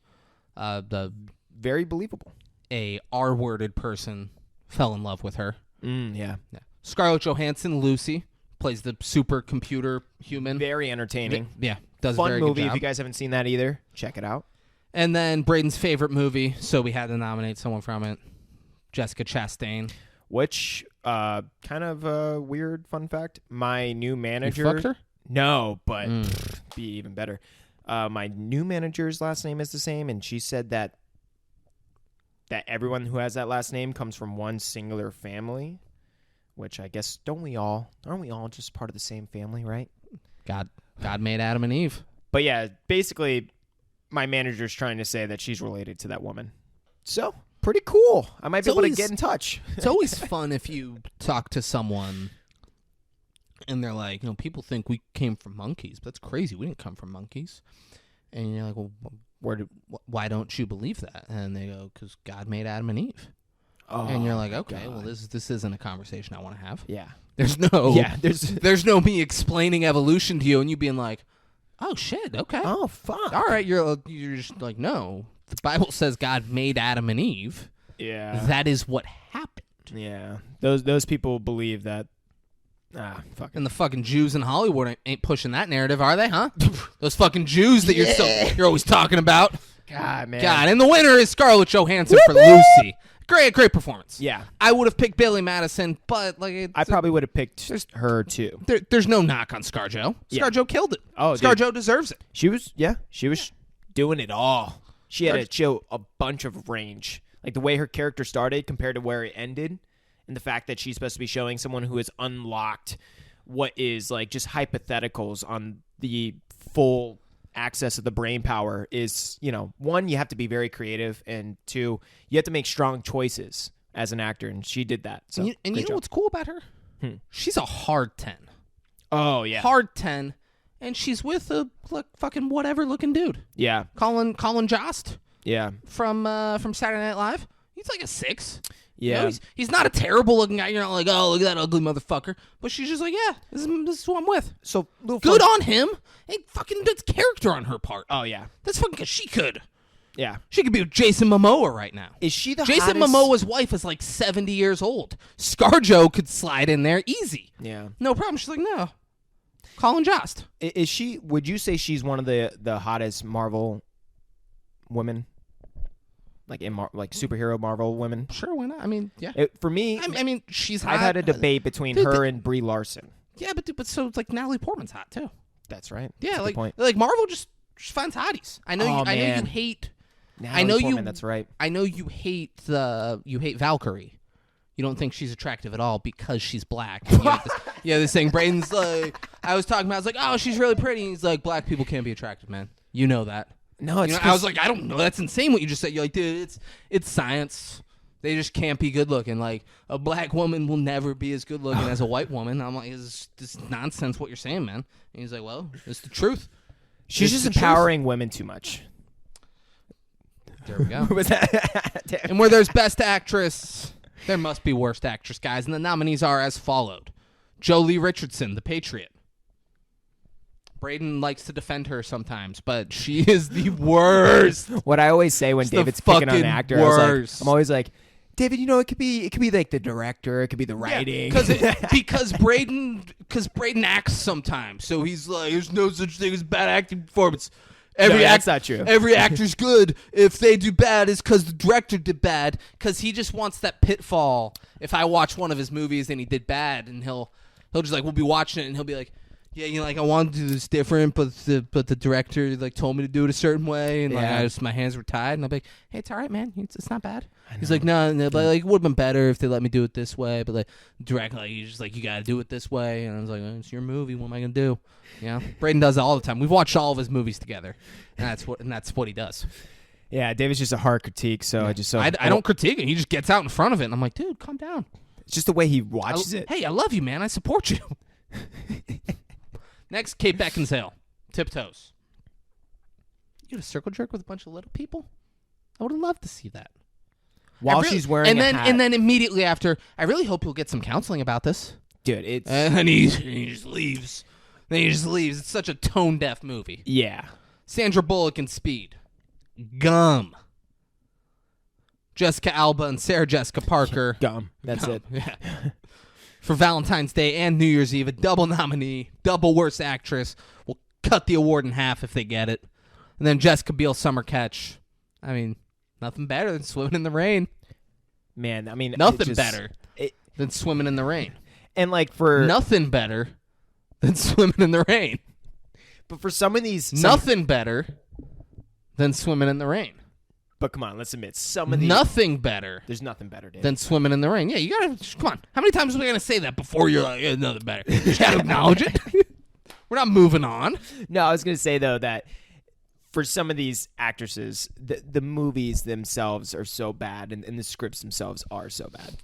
very believable. A R-worded person fell in love with her. Yeah. Scarlett Johansson, Lucy, plays the supercomputer human. Very entertaining. Yeah, does Fun a very movie. good job. If you guys haven't seen that either, check it out. And then Braden's favorite movie, so we had to nominate someone from it, Jessica Chastain. Which, kind of a weird fun fact, my new manager... You fucked her? No, but be even better. My new manager's last name is the same, and she said that everyone who has that last name comes from one singular family, which I guess aren't we all just part of the same family, right? God made Adam and Eve. But yeah, basically, my manager's trying to say that she's related to that woman. So, pretty cool. I might be able to get in touch. It's always fun if you talk to someone and they're like, people think we came from monkeys, but that's crazy. We didn't come from monkeys. And you're like, well, why don't you believe that? And they go, because God made Adam and Eve. Oh, and you're like, okay, well, this isn't a conversation I want to have. Yeah. There's no me explaining evolution to you and you being like, oh shit, okay. Oh fuck. All right, you're just like, no. The Bible says God made Adam and Eve. Yeah. That is what happened. Yeah. Those people believe that. Fuck. And the fucking Jews in Hollywood ain't pushing that narrative, are they, huh? Those fucking Jews that you're always talking about. God, man. God, and the winner is Scarlett Johansson for Lucy. Great performance. Yeah. I would have picked Billy Madison, but I probably would have picked her too. There's no knock on ScarJo. ScarJo killed it. Oh, ScarJo deserves it. She was doing it all. She had to show a bunch of range. Like the way her character started compared to where it ended, and the fact that she's supposed to be showing someone who has unlocked what is like just hypotheticals on the full access of the brain power is, one, you have to be very creative, and 2, you have to make strong choices as an actor, and she did that. So, and you know what's cool about her? She's a hard 10. Oh, yeah. Hard 10, and she's with a fucking whatever looking dude. Yeah. Colin Jost. Yeah. From Saturday Night Live. He's like a 6. Yeah. He's not a terrible looking guy. You're not like, oh, look at that ugly motherfucker. But she's just like, yeah, this is who I'm with. So good on him. Hey, fucking that's character on her part. Oh, yeah. That's fucking because she could. Yeah. She could be with Jason Momoa right now. Is she the Jason hottest? Momoa's wife is like 70 years old. ScarJo could slide in there easy. Yeah. No problem. She's like, no. Colin Jost. Is she? Would you say she's one of the hottest Marvel women? Like like superhero Marvel women? Sure, why not? I mean, yeah. For me, I mean, she's hot. I've had a debate between her and Brie Larson. Yeah, but so it's like Natalie Portman's hot too. That's right. Yeah, That's like Marvel just finds hotties. I know. I know you hate. Natalie Portman, that's right. I know you hate Valkyrie. You don't think she's attractive at all because she's black. This thing. Braden's like, I was talking about. I was like, oh, she's really pretty. And he's like, black people can't be attractive, man. You know that. No, it's. I was like, I don't know. That's insane what you just said. You're like, dude, it's science. They just can't be good looking. Like a black woman will never be as good looking as a white woman. I'm like, this nonsense what you're saying, man. And he's like, well, it's the truth. She's It's just the truth. empowering women too much. There we go. Who was that? And where there's best actress, there must be worst actress, guys. And the nominees are as followed. Jolie Richardson, The Patriot. Braden likes to defend her sometimes, but she is the worst. What I always say when It's the David's picking on an fucking actor, worst. I'm always like, David, it could be like the director, it could be the writing. Because Braden acts sometimes, so he's like, there's no such thing as bad acting performance. That's not true. Every actor's good. If they do bad, it's because the director did bad. Because he just wants that pitfall. If I watch one of his movies and he did bad, and he'll just like, we'll be watching it and he'll be like, yeah, I wanted to do this different, but the director like told me to do it a certain way, and like my hands were tied, and I'll be like, hey, it's all right, man, it's not bad. He's like, no, but like it would have been better if they let me do it this way, but like direct, like he's just like, you got to do it this way, and I was like, it's your movie, what am I gonna do? Braden does it all the time. We've watched all of his movies together, and that's what he does. Yeah, David's just a hard critique, so I don't critique him. He just gets out in front of it, and I'm like, dude, calm down. It's just the way he watches it. Hey, I love you, man. I support you. Next, Kate Beckinsale, Tiptoes. You had a circle jerk with a bunch of little people? I would have loved to see that. While she's wearing a hat. And then immediately after, I really hope you'll get some counseling about this. Dude, it's... And he just leaves. Then he just leaves. It's such a tone-deaf movie. Yeah. Sandra Bullock in Speed. Gum. Jessica Alba and Sarah Jessica Parker. Gum. That's Gum. it. Yeah. For Valentine's Day and New Year's Eve, a double nominee, double worst actress. We'll cut the award in half if they get it. And then Jessica Biel, Summer Catch. I mean, nothing better than swimming in the rain. Man, I mean... Nothing better than swimming in the rain. And like for... Nothing better than swimming in the rain. But for some of these... Nothing better than swimming in the rain. But come on, let's admit, some of these... Nothing better There's nothing better, Dave. than swimming in the rain. Yeah, you gotta... Come on. How many times are we gonna say that before you're like, yeah, nothing better? You just gotta acknowledge it. We're not moving on. No, I was going to say, though, that for some of these actresses, the movies themselves are so bad, and the scripts themselves are so bad.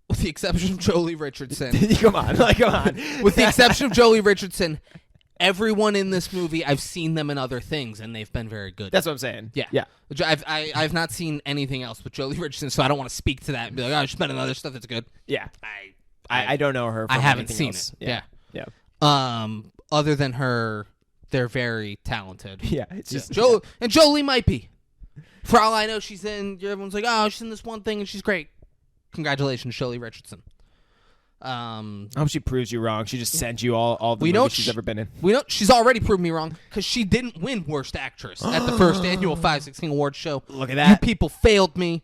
With the exception of Jolie Richardson. Come on. With the exception of Jolie Richardson, everyone in this movie, I've seen them in other things, and they've been very good. That's what I'm saying. Yeah. I've not seen anything else with Jolie Richardson, so I don't want to speak to that and be like, oh, she's been in other stuff that's good. Yeah. I don't know her from I haven't anything seen else. it. Yeah. Other than her, they're very talented. Yeah. It's just... And Jolie might be. For all I know, she's in... Everyone's like, oh, she's in this one thing, and she's great. Congratulations, Jolie Richardson. I hope she proves you wrong. She just sent you all the movies she's ever been in. We know she's already proved me wrong because she didn't win Worst Actress at the first annual 516 Awards show. Look at that. You people failed me.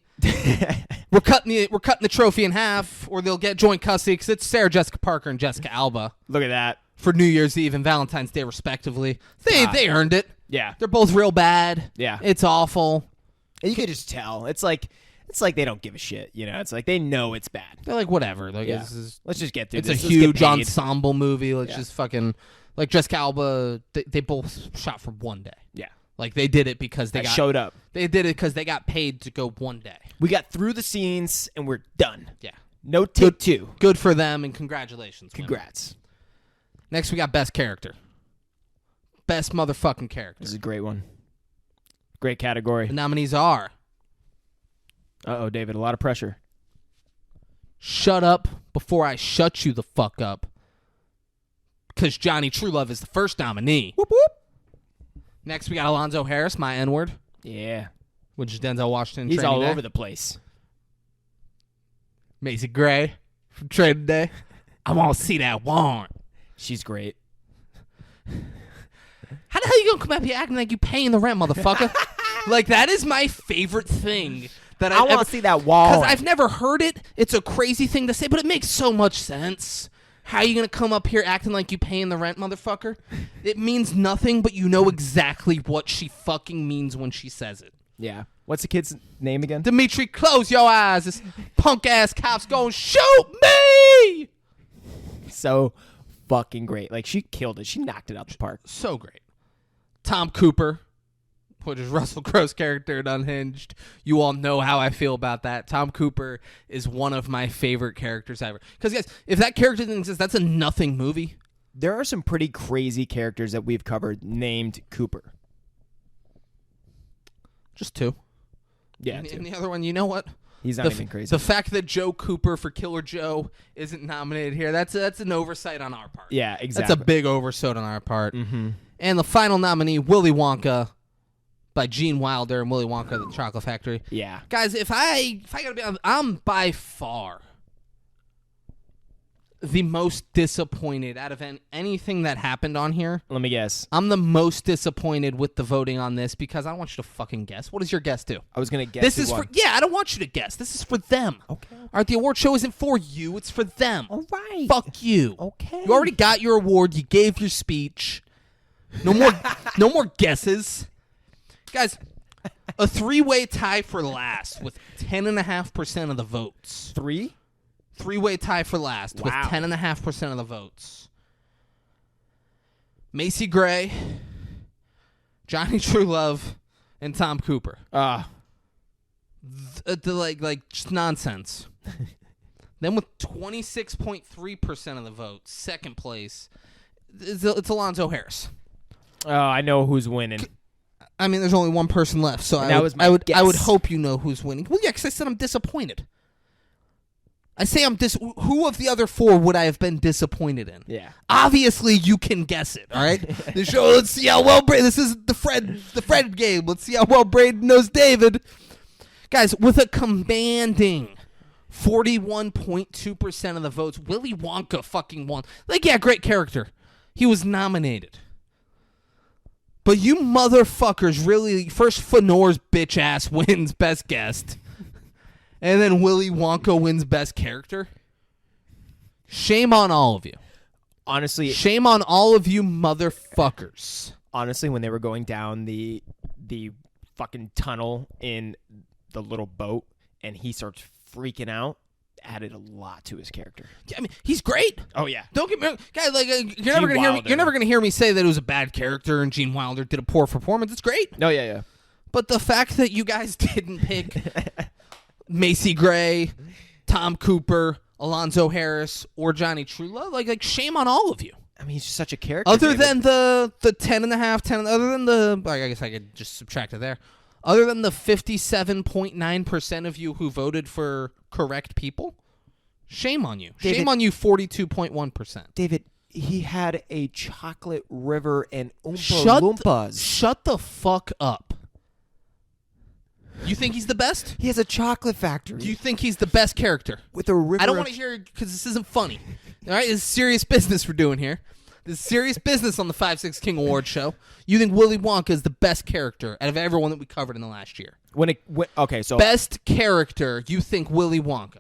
We're cutting the trophy in half, or they'll get joint custody because it's Sarah Jessica Parker and Jessica Alba Look at that. for New Year's Eve and Valentine's Day, respectively. They earned it. Yeah. They're both real bad. Yeah. It's awful. And you can just tell. It's like they don't give a shit. It's like they know it's bad. They're like, whatever. Like, Yeah. Let's just get through it's this. a Let's get huge paid. ensemble movie. Let's just fucking... Like, Jessica Alba, they both shot for one day. Yeah. Like, they did it because they showed up. They did it because they got paid to go one day. We got through the scenes, and we're done. Yeah. No take two. Good for them, and congratulations. women. Congrats. Next, we got Best Character. Best motherfucking character. This is a great one. Great category. The nominees are... Uh-oh, David, a lot of pressure. Shut Up Before I Shut You the Fuck Up. Because Johnny Truelove is the first nominee. Whoop, whoop. Next, we got Alonzo Harris, My N-Word, Yeah. which is Denzel Washington. He's Training all Day. over the place. Macy Gray from Training Day. I want to see that warrant. She's great. How the hell you gonna come up here acting like you paying the rent, motherfucker? Like, that is my favorite thing. That I want to see that wall. Because I've never heard it. It's a crazy thing to say, but it makes so much sense. How are you going to come up here acting like you paying the rent, motherfucker? It means nothing, but you know exactly what she fucking means when she says it. Yeah. What's the kid's name again? Dimitri, close your eyes. This punk-ass cop's going, shoot me! So fucking great. Like, she killed it. She knocked it out the park. So great. Tom Cooper, which is Russell Crowe's character in Unhinged. You all know how I feel about that. Tom Cooper is one of my favorite characters ever. Because, guys, if that character didn't exist, that's a nothing movie. there are some pretty crazy characters that we've covered named Cooper. Just 2. Yeah, And the other one, you know what? He's not even crazy. The fact that Joe Cooper for Killer Joe isn't nominated here, that's an oversight on our part. Yeah, exactly. That's a big oversight on our part. Mm-hmm. And the final nominee, Willy Wonka, by Gene Wilder and Willy Wonka the Chocolate Factory. Yeah. Guys, if I gotta be honest, I'm by far the most disappointed out of anything that happened on here. Let me guess. I'm the most disappointed with the voting on this because I don't want you to fucking guess. What is your guess to? I was going to guess. This is for I don't want you to guess. This is for them. Okay. All right, the award show isn't for you. It's for them. All right. Fuck you. Okay. You already got your award. You gave your speech. No more no more guesses. Guys, a 3-way tie for last with 10.5% of the votes. 3? 3-way tie for last with Wow. 10.5% of the votes. Macy Gray, Johnny Truelove, and Tom Cooper. Just nonsense. Then with 26.3% of the votes, second place, it's Alonzo Harris. Oh, I know who's winning. I mean, there's only one person left, so That was my I would guess. hope you know who's winning. Well, yeah, because I said I'm disappointed. I say who of the other 4 would I have been disappointed in? Yeah. Obviously, you can guess it. All right. The show. Let's see how well Braden. This is the Fred game. Let's see how well Braden knows David. Guys, with a commanding 41.2% of the votes, Willy Wonka fucking won. Like, yeah, great character. He was nominated. But you motherfuckers really first Fenor's bitch ass wins best guest. And then Willy Wonka wins best character. Shame on all of you. Honestly, Shame on all of you motherfuckers. honestly, when they were going down the fucking tunnel in the little boat and he starts freaking out, added a lot to his character. I mean, he's great. Oh yeah. Don't get me wrong, guys. Like, you're never gonna hear me. Wilder. You're never gonna hear me say that it was a bad character and Gene Wilder did a poor performance. It's great. No, yeah. But the fact that you guys didn't pick Macy Gray, Tom Cooper, Alonzo Harris, or Johnny Truelove, like shame on all of you. I mean, he's just such a character. Other David. than the 10.5, other than the, I guess I could just subtract it there. Other than the 57.9% of you who voted for correct people, shame on you. David- Shame on you, 42.1%. David, he had a chocolate river and Oompa Shut Loompas. Shut the fuck up. You think he's the best? He has a chocolate factory. Do you think he's the best character? with a river. I don't want to hear because this isn't funny. All right, this is serious business we're doing here. This is serious business on the 5-6 King Award show. You think Willy Wonka is the best character out of everyone that we covered in the last year? So Best character, you think Willy Wonka?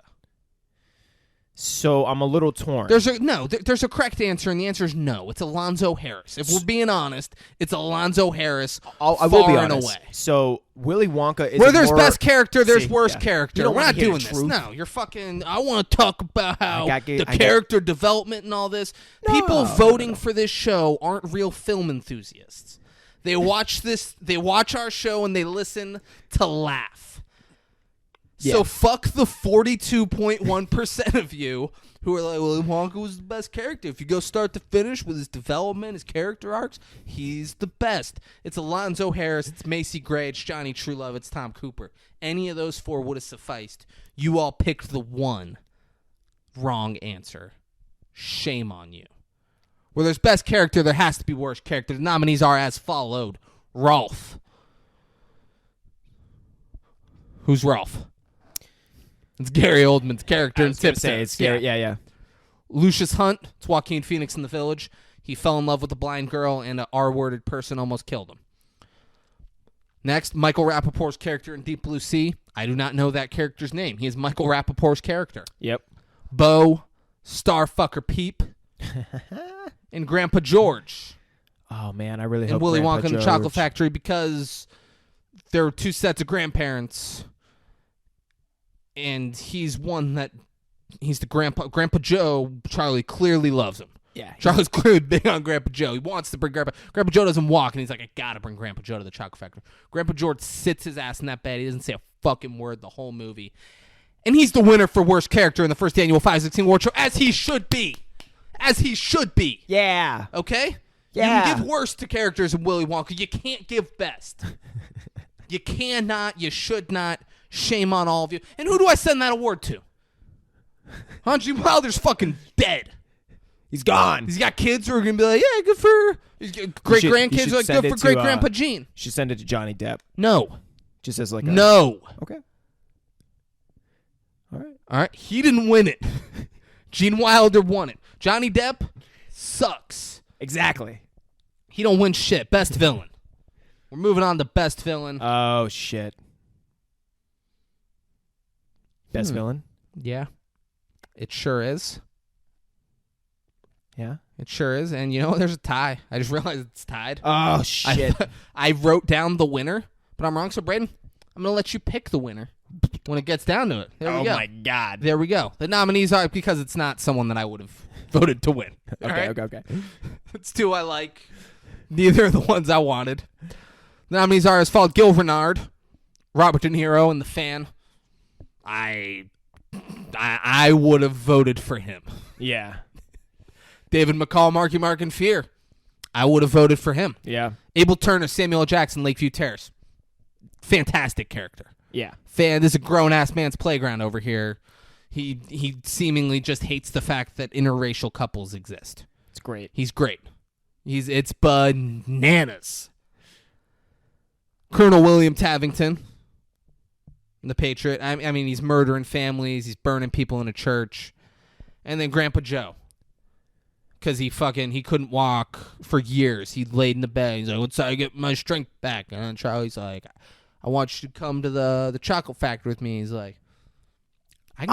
So I'm a little torn. There's a correct answer, and the answer is no. It's Alonzo Harris. If we're being honest, it's Alonzo Harris. I will be far and honest. away. So Willy Wonka is Where there's more, best character, there's See, worst yeah. character. You don't We're wanna not hear doing the this. truth. No, you're fucking. I want to talk about how I got- character development and all this. People voting for this show aren't real film enthusiasts. They watch this. They watch our show and they listen to laugh. Yeah. So fuck the 42.1% of you who are like, well, Wonka was the best character. If you go start to finish with his development, his character arcs, he's the best. It's Alonzo Harris, it's Macy Gray, it's Johnny Truelove, it's Tom Cooper. Any of those 4 would have sufficed. You all picked the one wrong answer. Shame on you. Where there's best character, there has to be worst character. The nominees are as followed. Rolf. Who's Rolf? It's Gary Oldman's character in Tiptoe. It's scary. Yeah. Lucius Hunt, it's Joaquin Phoenix in The Village. He fell in love with a blind girl, and an R-worded person almost killed him. Next, Michael Rappaport's character in Deep Blue Sea. I do not know that character's name. He is Michael Rappaport's character. Yep. Bo, Starfucker Peep, and Grandpa George Oh man, I really in hope Willy Grandpa Wonka and the George- Chocolate Factory because there were 2 sets of grandparents, and he's the Grandpa Joe. Charlie clearly loves him. Yeah. Charlie's clearly big on Grandpa Joe. He wants to bring Grandpa Joe doesn't walk, and he's like, I gotta bring Grandpa Joe to the Chocolate Factory. Grandpa George sits his ass in that bed. He doesn't say a fucking word the whole movie. And he's the winner for worst character in the first annual 5-16 Award Show, as he should be. as he should be. Yeah. Okay? Yeah. You can give worst to characters in Willy Wonka. You can't give best. You cannot. You should not. Shame on all of you. And who do I send that award to? Gene Wilder's fucking dead. He's gone. He's got kids who are going to be like, yeah, good for... Great grandkids are like, good for great grandpa Gene. Should send it to Johnny Depp. No. Just as like No. Okay. All right. He didn't win it. Gene Wilder won it. Johnny Depp sucks. Exactly. He don't win shit. Best villain. We're moving on to best villain. Oh, shit. Best villain? Yeah. It sure is. Yeah. It sure is. And you know, there's a tie. I just realized it's tied. Oh, shit. I wrote down the winner, but I'm wrong. So, Braden, I'm going to let you pick the winner when it gets down to it. There we go. Oh, my God. There we go. The nominees are, because it's not someone that I would have voted to win. Okay. It's two I like. Neither of the ones I wanted. The nominees are as follows: Gil Renard, Robert De Niro, and The Fan. I would have voted for him. Yeah. David McCall, Marky Mark, and Fear. I would have voted for him. Yeah. Abel Turner, Samuel L. Jackson, Lakeview Terrace. Fantastic character. Yeah. This is a grown-ass man's playground over here. He seemingly just hates the fact that interracial couples exist. It's great. He's great. It's bananas. Colonel William Tavington, The Patriot. I mean, he's murdering families. He's burning people in a church. And then Grandpa Joe. Because he couldn't walk for years. He laid in the bed. He's like, "What's I get my strength back?" And then Charlie's like, "I want you to come to the chocolate factory with me." He's like, I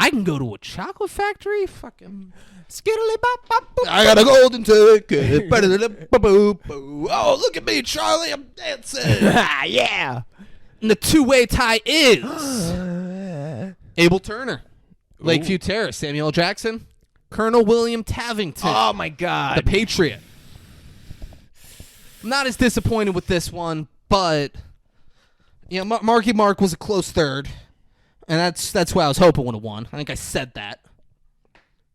can go to a chocolate factory? Fucking skiddly bop bop boop. I got a golden ticket. Oh, look at me, Charlie. I'm dancing. Yeah. And the two-way tie is Abel Turner, Lakeview Terrace, Samuel L. Jackson, Colonel William Tavington. Oh, my God. The Patriot. I'm not as disappointed with this one, but Marky Mark was a close third, and that's what I was hoping would have won. I think I said that.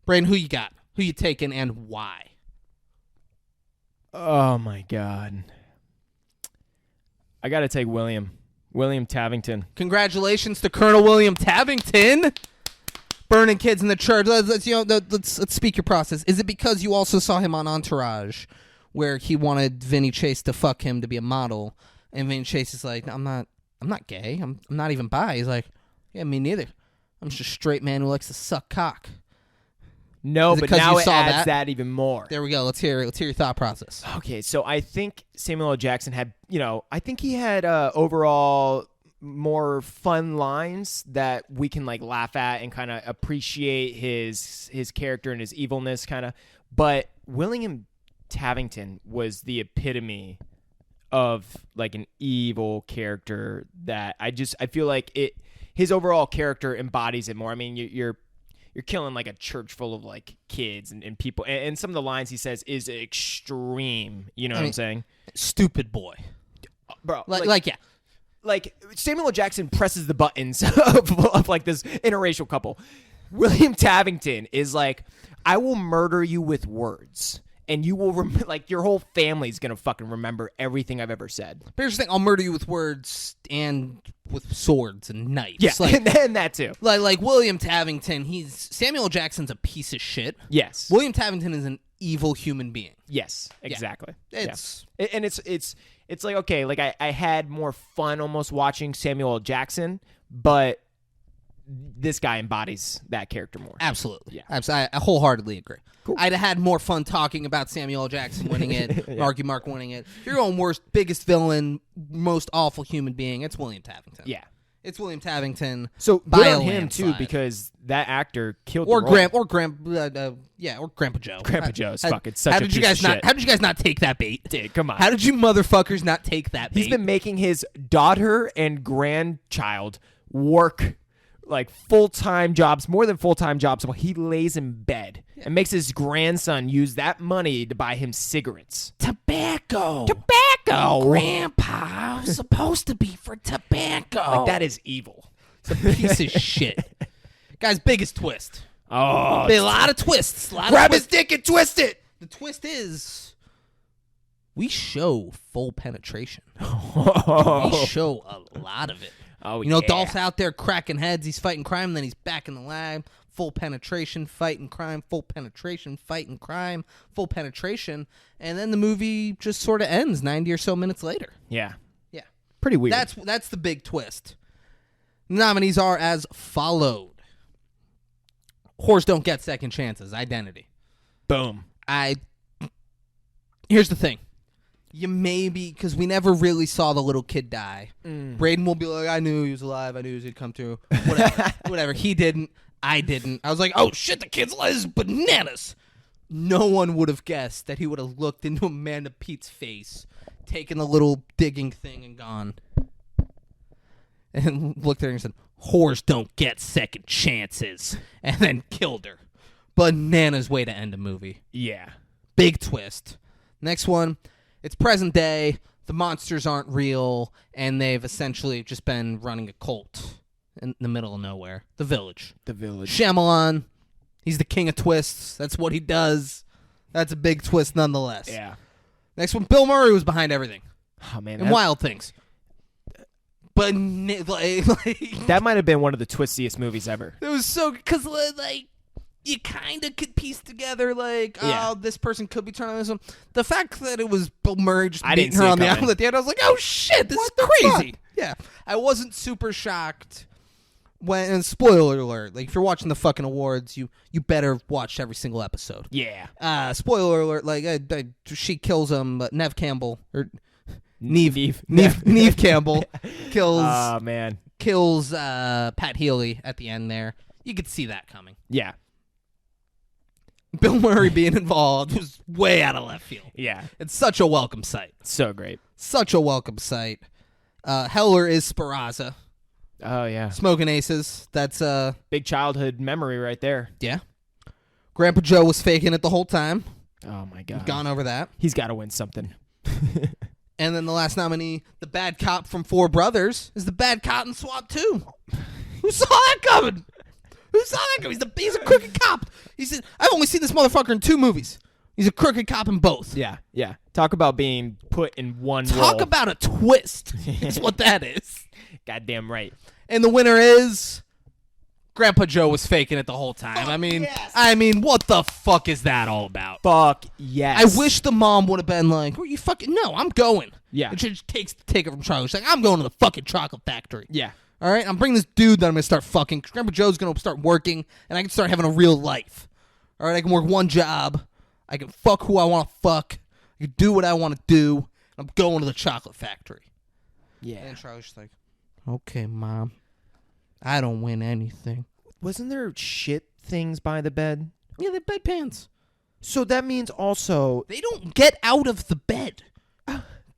Braden, who you got? Who you taking, and why? Oh, my God. I got to take William Tavington. Congratulations to Colonel William Tavington. Burning kids in the church. Let's speak your process. Is it because you also saw him on Entourage, where he wanted Vinny Chase to fuck him to be a model, and Vinny Chase is like, I'm not gay. I'm not even bi. He's like, yeah, me neither. I'm just a straight man who likes to suck cock. No, but now it adds that even more. There we go. Let's hear your thought process. Okay, so I think Samuel L. Jackson had, I think he had overall more fun lines that we can like laugh at and kind of appreciate his character and his evilness kind of. But William Tavington was the epitome of like an evil character that I feel like his overall character embodies it more. I mean, you're killing like a church full of like kids and people, and some of the lines he says is extreme. You know what I'm saying? Stupid boy, bro. Yeah. Like Samuel L. Jackson presses the buttons of like this interracial couple. William Tavington is like, I will murder you with words, and you will like your whole family's gonna fucking remember everything I've ever said. But here's the thing: I'll murder you with words and with swords and knives. Yeah, like, and that too. Like William Tavington, Samuel L. Jackson's a piece of shit. Yes, William Tavington is an evil human being. Yes, exactly. Yeah. It's like, okay, like I had more fun almost watching Samuel L. Jackson, but this guy embodies that character more. Absolutely. Yeah. Absolutely. I wholeheartedly agree. Cool. I'd have had more fun talking about Samuel L. Jackson winning it, Marky Mark winning it. If you're going worst, biggest villain, most awful human being, it's William Tavington. Yeah. It's William Tavington. So by good a on him too, landslide. because that actor killed or the role. or Grandpa Joe. Grandpa Joe's fucking such a piece of shit. How did you guys not take that bait? Dude, come on. How did you motherfuckers not take that bait? He's been making his daughter and grandchild work like full-time jobs, more than full-time jobs, while he lays in bed and makes his grandson use that money to buy him cigarettes. Tobacco. Grandpa was supposed to be for tobacco. Like, that is evil. It's a piece of shit. Guy's biggest twist. Oh, A lot of twists. grab his dick and twist it. The twist is we show full penetration. We show a lot of it. Oh, You know, yeah. Dolph's out there cracking heads. He's fighting crime. Then he's back in the lab. Full penetration, fighting crime. Full penetration, fighting crime. Full penetration. And then the movie just sort of ends 90 or so minutes later. Yeah. Yeah. Pretty weird. That's the big twist. The nominees are as followed. Whores Don't Get Second Chances. Identity. Boom. Here's the thing. You maybe, because we never really saw the little kid die. Braden will be like, I knew he was alive. I knew he would come through. Whatever. Whatever. He didn't. I didn't. I was like, oh, shit, the kid's alive. This is bananas. No one would have guessed that he would have looked into Amanda Pete's face, taken the little digging thing and gone. And looked at her and said, whores don't get second chances. And then killed her. Bananas way to end a movie. Yeah. Big twist. Next one, it's present day. The monsters aren't real, and they've essentially just been running a cult in the middle of nowhere. The Village. The Village. Shyamalan, he's the king of twists. That's what he does. That's a big twist nonetheless. Yeah. Next one, Bill Murray was behind everything. Oh, man. And Wild Things. But That might have been one of the twistiest movies ever. it was so, because like, you kind of could piece together, like, Yeah. oh, this person could be turning on this one. The fact that it was Bill Murray just I beating didn't her see it on the coming. island at the end, I was like, oh, shit, this is crazy. Yeah. I wasn't super shocked when, and spoiler alert, like, if you're watching the fucking awards, you better watch every single episode. Yeah. Spoiler alert, like, she kills him, Neve Campbell, or Neve. Neve Campbell kills Oh, man. Pat Healy at the end there. You could see that coming. Yeah. Bill Murray being involved was way out of left field. Yeah. It's such a welcome sight. So great. Such a welcome sight. Heller is Sparaza. Oh, yeah. Smoking Aces. That's, Big childhood memory right there. yeah. Grandpa Joe was faking it the whole time. Oh, my God. Gone over that. He's got to win something. And then the last nominee, the bad cop from Four Brothers, is the bad cop in SWAT 2. Who saw that coming? Who saw that coming? He's a crooked cop. He said, I've only seen this motherfucker in 2 movies. He's a crooked cop in both. Yeah. Yeah. Talk about being put in one role. Talk about a twist. That's what that is. Goddamn right. And the winner is Grandpa Joe was faking it the whole time. I mean, what the fuck is that all about? Fuck yes. I wish the mom would have been like, "Are you fucking no? I'm going." Yeah. And she just take it from Charlie. She's like, "I'm going to the fucking chocolate factory." Yeah. All right, I'm bringing this dude that I'm gonna start fucking. Grandpa Joe's gonna start working, and I can start having a real life. All right, I can work one job. I can fuck who I want to fuck. I can do what I want to do. I'm going to the chocolate factory. Yeah. And Charlie's just like, "Okay, Mom, I don't win anything." Wasn't there shit things by the bed? Yeah, they're bedpans. So that means also They don't get out of the bed.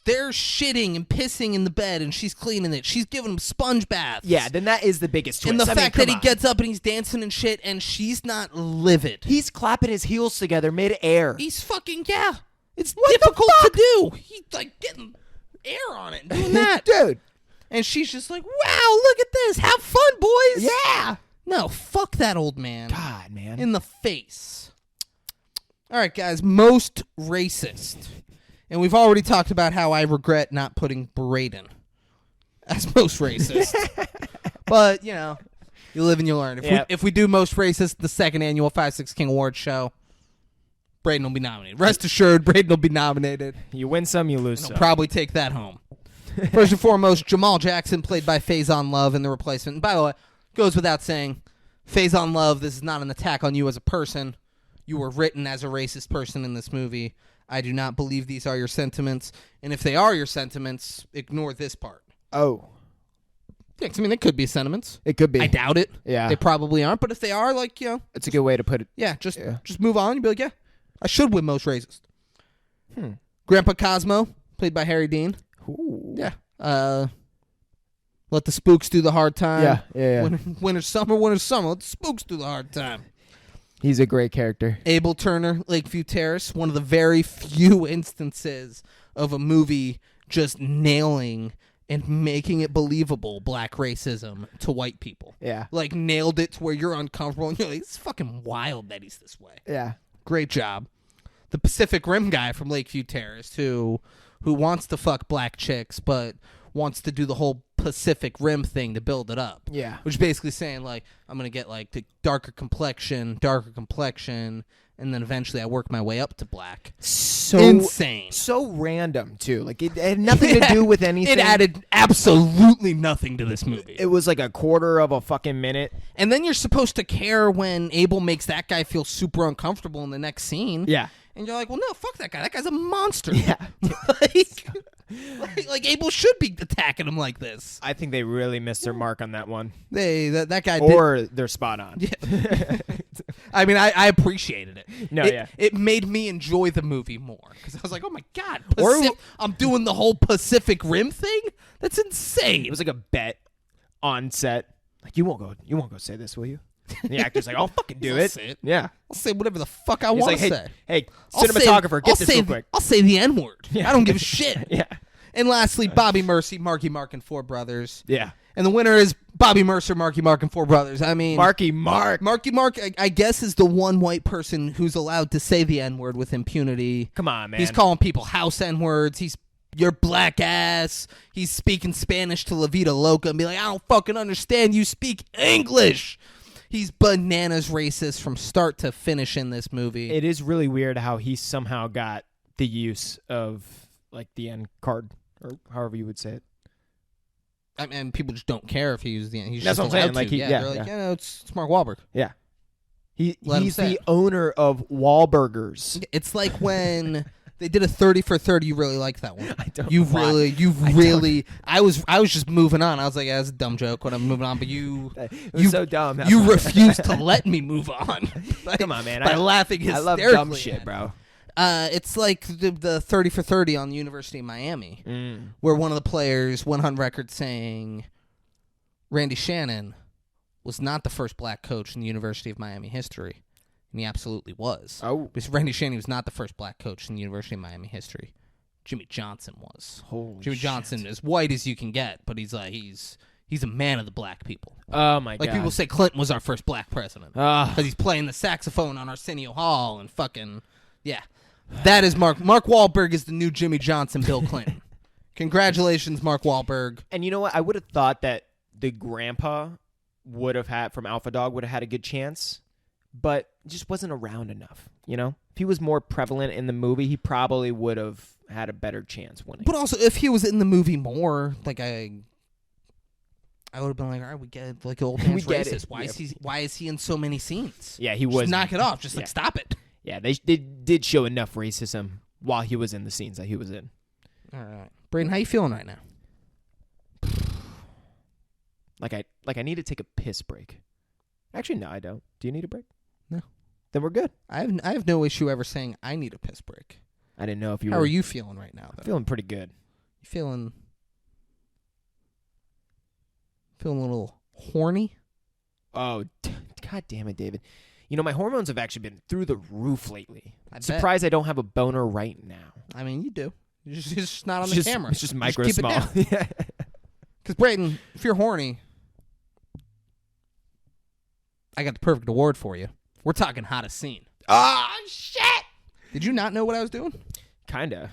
They're shitting and pissing in the bed, and she's cleaning it. She's giving him sponge baths. yeah, then that is the biggest twist. And the I mean, fact that he come on. gets up and he's dancing and shit, and she's not livid. He's clapping his heels together mid-air. He's fucking, yeah. It's difficult to do. He's like getting air on it and doing that. Dude. And she's just like, wow, look at this. Have fun, boys. Yeah. No, fuck that old man. God, man. In the face. All right, guys. Most racist. And we've already talked about how I regret not putting Braden as most racist. But, you know, you live and you learn. If we do most racist, the second annual 5-6 King Awards show, Braden will be nominated. Rest assured, Braden will be nominated. You win some, you lose And some. he'll probably take that home. First and foremost, Jamal Jackson, played by Faison Love in The Replacement. And by the way, goes without saying, Faison Love, this is not an attack on you as a person. You were written as a racist person in this movie. I do not believe these are your sentiments. And if they are your sentiments, ignore this part. Oh. Yeah, 'cause, I mean, they could be sentiments. It could be. I doubt it. Yeah. They probably aren't. But if they are, like, you know. It's a good way to put it. Yeah, just move on. You'd be like, yeah, I should win most racist. Grandpa Cosmo, played by Harry Dean. Ooh. Yeah. Let the spooks do the hard time. Yeah. Winter, summer. Let the spooks do the hard time. He's a great character. Abel Turner, Lakeview Terrace, one of the very few instances of a movie just nailing and making it believable black racism to white people. Yeah. Like, nailed it to where you're uncomfortable and you're like, it's fucking wild that he's this way. Yeah. Great job. The Pacific Rim guy from Lakeview Terrace who wants to fuck black chicks but wants to do the whole Pacific Rim thing to build it up. Yeah. Which is basically saying, like, I'm going to get, like, the darker complexion, and then eventually I work my way up to black. So insane. So random, too. Like, it had nothing to do with anything. It added absolutely nothing to this movie. It was like a quarter of a fucking minute. And then you're supposed to care when Abel makes that guy feel super uncomfortable in the next scene. Yeah. And you're like, well, no, fuck that guy. That guy's a monster. Yeah. like Abel should be attacking him like this. I think they really missed their mark on that one. That guy Or they're spot on. Yeah. I mean, I appreciated it. No, it, yeah. It made me enjoy the movie more. Because I was like, oh, my God. Or- I'm doing the whole Pacific Rim thing? That's insane. It was like a bet on set. Like, you won't go say this, will you? And the actor's like, I'll fucking do I'll it. say it. Yeah. I'll say whatever the fuck I He's want like, to say. hey, I'll cinematographer, get say, this real quick. I'll say the N-word. Yeah. I don't give a shit. Yeah. And lastly, Bobby Mercy, Marky Mark, and Four Brothers. Yeah. And the winner is Bobby Mercer, Marky Mark, and Four Brothers. I mean, Marky Mark. Marky Mark, I guess, is the one white person who's allowed to say the N-word with impunity. Come on, man. He's calling people house N-words. He's your black ass. He's speaking Spanish to La Vida Loca and be like, I don't fucking understand. You speak English. He's bananas racist from start to finish in this movie. It is really weird how he somehow got the use of, like, the end card, or however you would say it. I mean, people just don't care if he uses the end. He's That's just what I'm saying. allowed Like, to. yeah, They're like, yeah. no, it's Mark Wahlberg. Yeah. Let him He's say the it. owner of Wahlburgers. It's like when they did a 30 for 30. You really liked that one. I don't You know why. really. I was just moving on. I was like, yeah, that's a dumb joke when I'm moving on. But It was so dumb. That's You why. refused to let me move on. Come on, man. By laughing I hysterically. love dumb at shit, it. bro. It's like the 30 for 30 on the University of Miami, where one of the players went on record saying Randy Shannon was not the first black coach in the University of Miami history. And he absolutely was. Oh. Because Randy Shannon was not the first black coach in the University of Miami history. Jimmy Johnson was. Holy Jimmy Johnson, as white as you can get, but he's like he's a man of the black people. Oh, my God. Like people say Clinton was our first black president. Ah. Because he's playing the saxophone on Arsenio Hall and fucking, yeah. That is Mark Wahlberg is the new Jimmy Johnson, Bill Clinton. Congratulations, Mark Wahlberg. And you know what? I would have thought that the grandpa would have had, from Alpha Dog, would have had a good chance, but just wasn't around enough, you know? If he was more prevalent in the movie, he probably would have had a better chance winning. But also, if he was in the movie more, like I would have been like, all right, we get it. Like, old man's get racist. it. Why is he in so many scenes? Yeah, he Just was. knock it off. Just like yeah. stop it. Yeah, they did show enough racism while he was in the scenes that he was in. All right, Braden, how you feeling right now? Like I need to take a piss break. Actually, no, I don't. Do you need a break? No. Then we're good. I have no issue ever saying I need a piss break. I didn't know if you How were are you feeling right now, though? feeling pretty good. You feeling a little horny? Oh, God damn it, David. You know, my hormones have actually been through the roof lately. I bet. Surprised I don't have a boner right now. I mean, you do. It's just not on It's the just, camera. It's just micro keep small. it down. Because, Brayden, if you're horny, I got the perfect award for you. We're talking hottest scene. Oh, shit! Did you not know what I was doing? Kinda.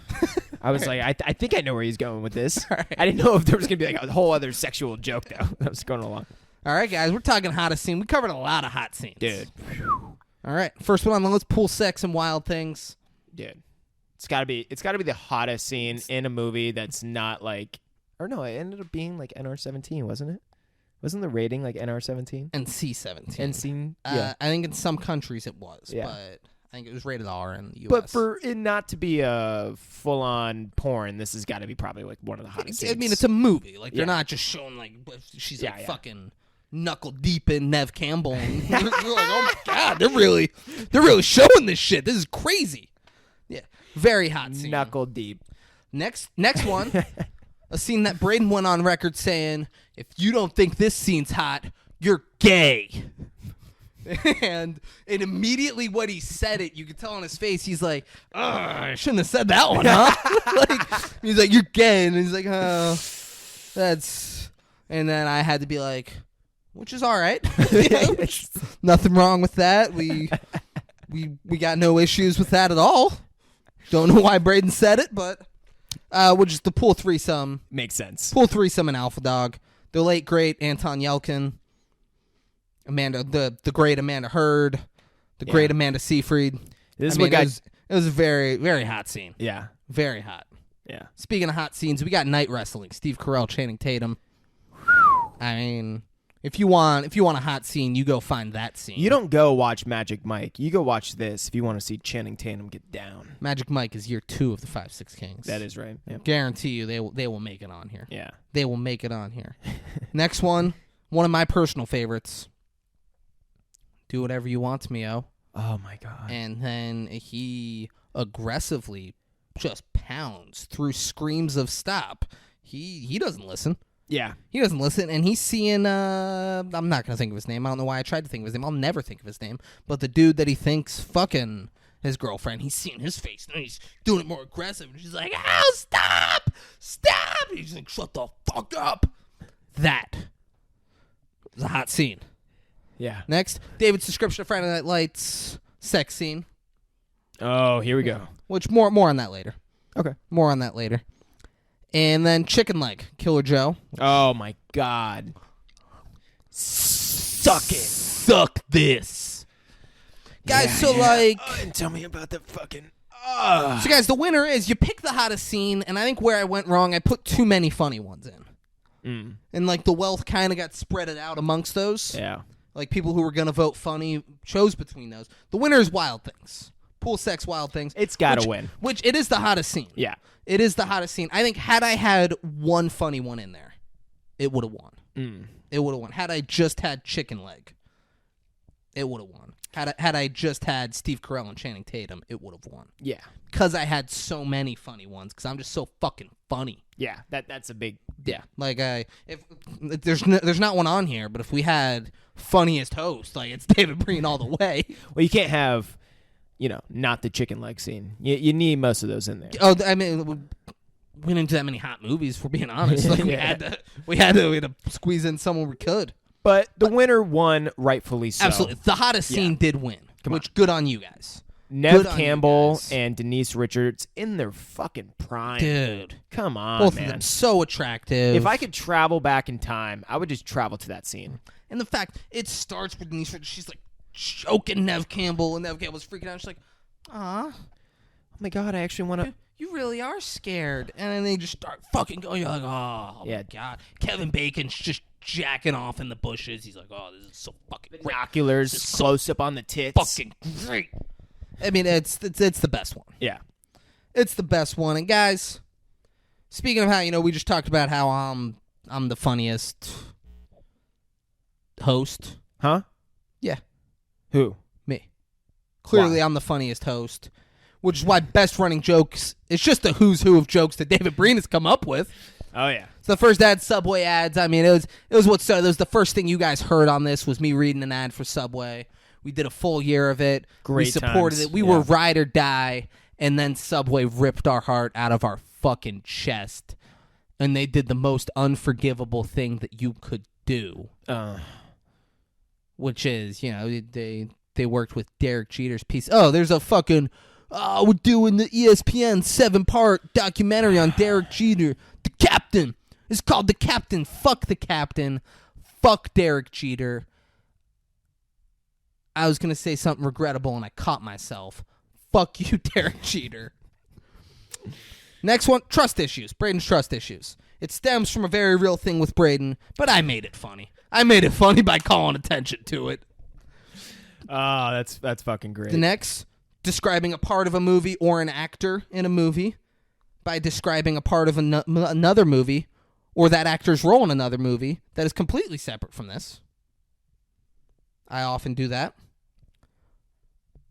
I was like, I think I know where he's going with this. All right. I didn't know if there was going to be like a whole other sexual joke, though, that was going along. All right, guys, we're talking hottest scene. We covered a lot of hot scenes. Dude. All right, first one on the list, pool sex and wild things. Dude. It's got to be the hottest scene in a movie that's not like, or no, it ended up being like NR-17, wasn't it? Wasn't the rating like NR-17? And C-17. And scene, yeah. I think in some countries it was, Yeah. but I think it was rated R in the U.S. But for it not to be a full-on porn, this has got to be probably like one of the hottest scenes. I mean, it's a movie. Like, they're Yeah. not just showing, like, she's like Yeah. fucking knuckle deep in Nev Campbell. And you're like, oh my God, they're really showing this shit. This is crazy. Yeah. Very hot scene. knuckle deep. Next one, a scene that Braden went on record saying, if you don't think this scene's hot, you're gay. And immediately when he said it, you could tell on his face, he's like, I shouldn't have said that one, huh? Like, he's like, you're gay. And he's like, oh. And then I had to be like, which is all right. Nothing wrong with that. We got no issues with that at all. Don't know why Braden said it, but we'll just the pool threesome. Makes sense. Pool threesome and Alpha Dog. The late great Anton Yelkin, Amanda, the great Amanda Heard, the great Amanda Seyfried. This is what guys. It was a very, very hot scene. Yeah. Very hot. Yeah. Speaking of hot scenes, we got night wrestling. Steve Carell, Channing Tatum. I mean, if you want a hot scene, you go find that scene. You don't go watch Magic Mike. You go watch this if you want to see Channing Tatum get down. Magic Mike is year 2 of the 5'6" Kings. That is right. Yep. Guarantee you they will make it on here. Yeah. They will make it on here. Next one of my personal favorites. Do Whatever You Want to Me, oh. Oh, my God. And then he aggressively just pounds through screams of stop. He doesn't listen. Yeah. He doesn't listen, and he's seeing, I'm not going to think of his name. I don't know why I tried to think of his name. I'll never think of his name. But the dude that he thinks fucking his girlfriend, he's seeing his face, and he's doing it more aggressive, and she's like, oh, stop! Stop! And he's like, shut the fuck up! That was a hot scene. Yeah. Next, David's description of Friday Night Lights sex scene. Oh, here we go. Which, more on that later. Okay. More on that later. And then Chicken Leg, Killer Joe. Oh, my God. Suck it. Suck this. Guys, and tell me about the fucking... So, guys, the winner is you pick the hottest scene, and I think where I went wrong, I put too many funny ones in. And, like, the wealth kind of got spread out amongst those. Yeah. Like, people who were going to vote funny chose between those. The winner is Wild Things. Pool Sex, Wild Things. It's got to win. Which, it is the hottest scene. Yeah. It is the hottest scene. I think had I had one funny one in there, it would have won. It would have won. Had I just had Chicken Leg, it would have won. Had I just had Steve Carell and Channing Tatum, it would have won. Yeah. Because I had so many funny ones. Because I'm just so fucking funny. Yeah. That's a big... Yeah. Like, if there's not one on here, but if we had funniest host, like, it's David Breen all the way. Well, you can't have... not the chicken leg scene. You need most of those in there. Oh, I mean, we didn't do that many hot movies, if we're being honest. Like, we had to squeeze in someone we could. But the winner won rightfully so. Absolutely. The hottest scene did win, which good on you guys. Nev Good on you Campbell guys. and Denise Richards in their fucking prime. Dude. Come on, Both man. of them so attractive. If I could travel back in time, I would just travel to that scene. And the fact, it starts with Denise Richards. She's like choking Nev Campbell, and Nev Campbell's freaking out. She's like, aw. Oh my God, I actually want to... You really are scared. And then they just start fucking going. You're like, oh, my God. Kevin Bacon's just jacking off in the bushes. He's like, oh, this is so fucking great. Binoculars, This is close up on the tits. Fucking great. I mean, it's the best one. Yeah. It's the best one. And guys, speaking of how, we just talked about how I'm the funniest host. Huh? Yeah. Who? Me. Clearly, Why? I'm the funniest host, which is why Best Running Jokes, it's just a who's who of jokes that David Breen has come up with. Oh, yeah. So the first ad, Subway ads. I mean, it was what started. It was the first thing you guys heard on this was me reading an ad for Subway. We did a full year of it. Great We supported times. it. We were ride or die, and then Subway ripped our heart out of our fucking chest, and they did the most unforgivable thing that you could do, which is, they worked with Derek Jeter's piece. Oh, there's a fucking, we're doing the ESPN 7-part documentary on Derek Jeter, the captain. It's called The Captain. Fuck the captain. Fuck Derek Jeter. I was going to say something regrettable, and I caught myself. Fuck you, Derek Jeter. Next one, trust issues. Braden's trust issues. It stems from a very real thing with Braden, but I made it funny. I made it funny by calling attention to it. Oh, that's fucking great. The next, describing a part of a movie or an actor in a movie by describing a part of another movie or that actor's role in another movie that is completely separate from this. I often do that.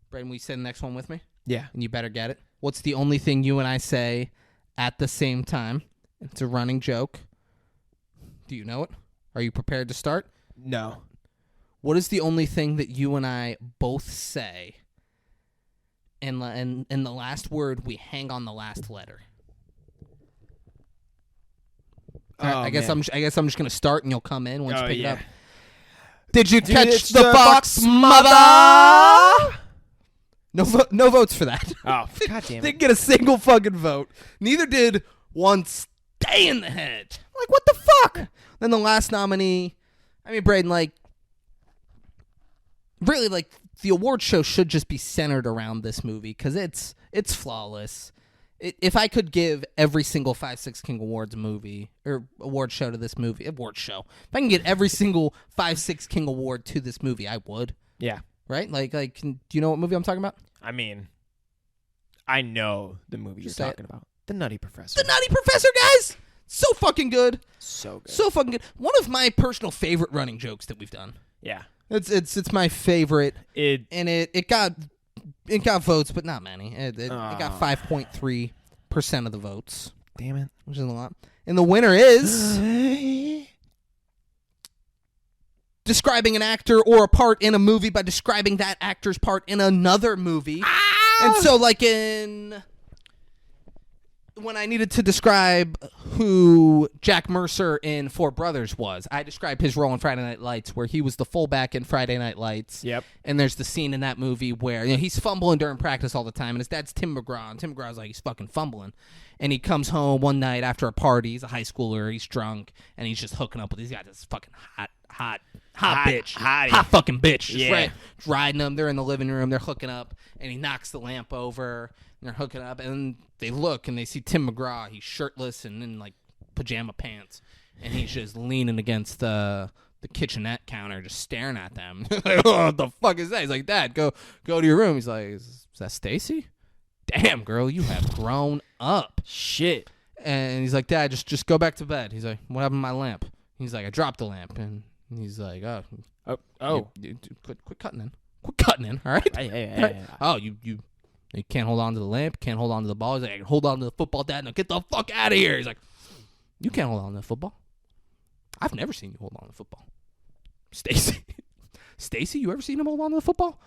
Braden, will you say the next one with me? Yeah. And you better get it. What's the only thing you and I say at the same time? It's a running joke. Do you know it? Are you prepared to start? No. What is the only thing that you and I both say, and the last word, we hang on the last letter? I guess man. I'm just gonna start and you'll come in once you pick it yeah. up. Did you catch it's the the fox, fox, mother? No votes for that. Oh, God damn it. Didn't get a single fucking vote. Neither did one stay in the head. Like, what the fuck? Then the last nominee, I mean, Braden, like, really, like, the award show should just be centered around this movie because it's flawless. If I could give every single 5-6 King Awards movie or award show to this movie, if I can get every single 5-6 King Award to this movie, I would. Yeah. Right? Like, do you know what movie I'm talking about? I mean, I know the movie Just you're say talking about. The Nutty Professor. The Nutty Professor, guys! So fucking good. So good. So fucking good. One of my personal favorite running jokes that we've done. Yeah. It's my favorite. It got votes, but not many. It got 5.3% of the votes, damn it. which is a lot. And the winner is describing an actor or a part in a movie by describing that actor's part in another movie. And so, like when I needed to describe who Jack Mercer in Four Brothers was, I described his role in Friday Night Lights, where he was the fullback in Friday Night Lights. Yep. And there's the scene in that movie where he's fumbling during practice all the time, and his dad's Tim McGraw, and Tim McGraw's like, he's fucking fumbling. And he comes home one night after a party, he's a high schooler, he's drunk, and he's just hooking up with these guys. This fucking hot bitch. hottie. Hot fucking bitch. Just Yeah. right, riding them, they're in the living room, they're hooking up, and he knocks the lamp over, and they're hooking up, and they look, and they see Tim McGraw, he's shirtless and in, like, pajama pants, and he's just leaning against the kitchenette counter, just staring at them. Like, oh, what the fuck is that? He's like, Dad, go to your room. He's like, is that Stacy? Damn, girl, you have grown up. Shit. And he's like, Dad, just go back to bed. He's like, what happened to my lamp? He's like, I dropped the lamp. And he's like, quit cutting in. Quit cutting in, all right? Hey. Oh, you can't hold on to the lamp, can't hold on to the ball. He's like, I can hold on to the football, Dad. Now get the fuck out of here. He's like, you can't hold on to the football. I've never seen you hold on to the football. Stacy, you ever seen him hold on to the football?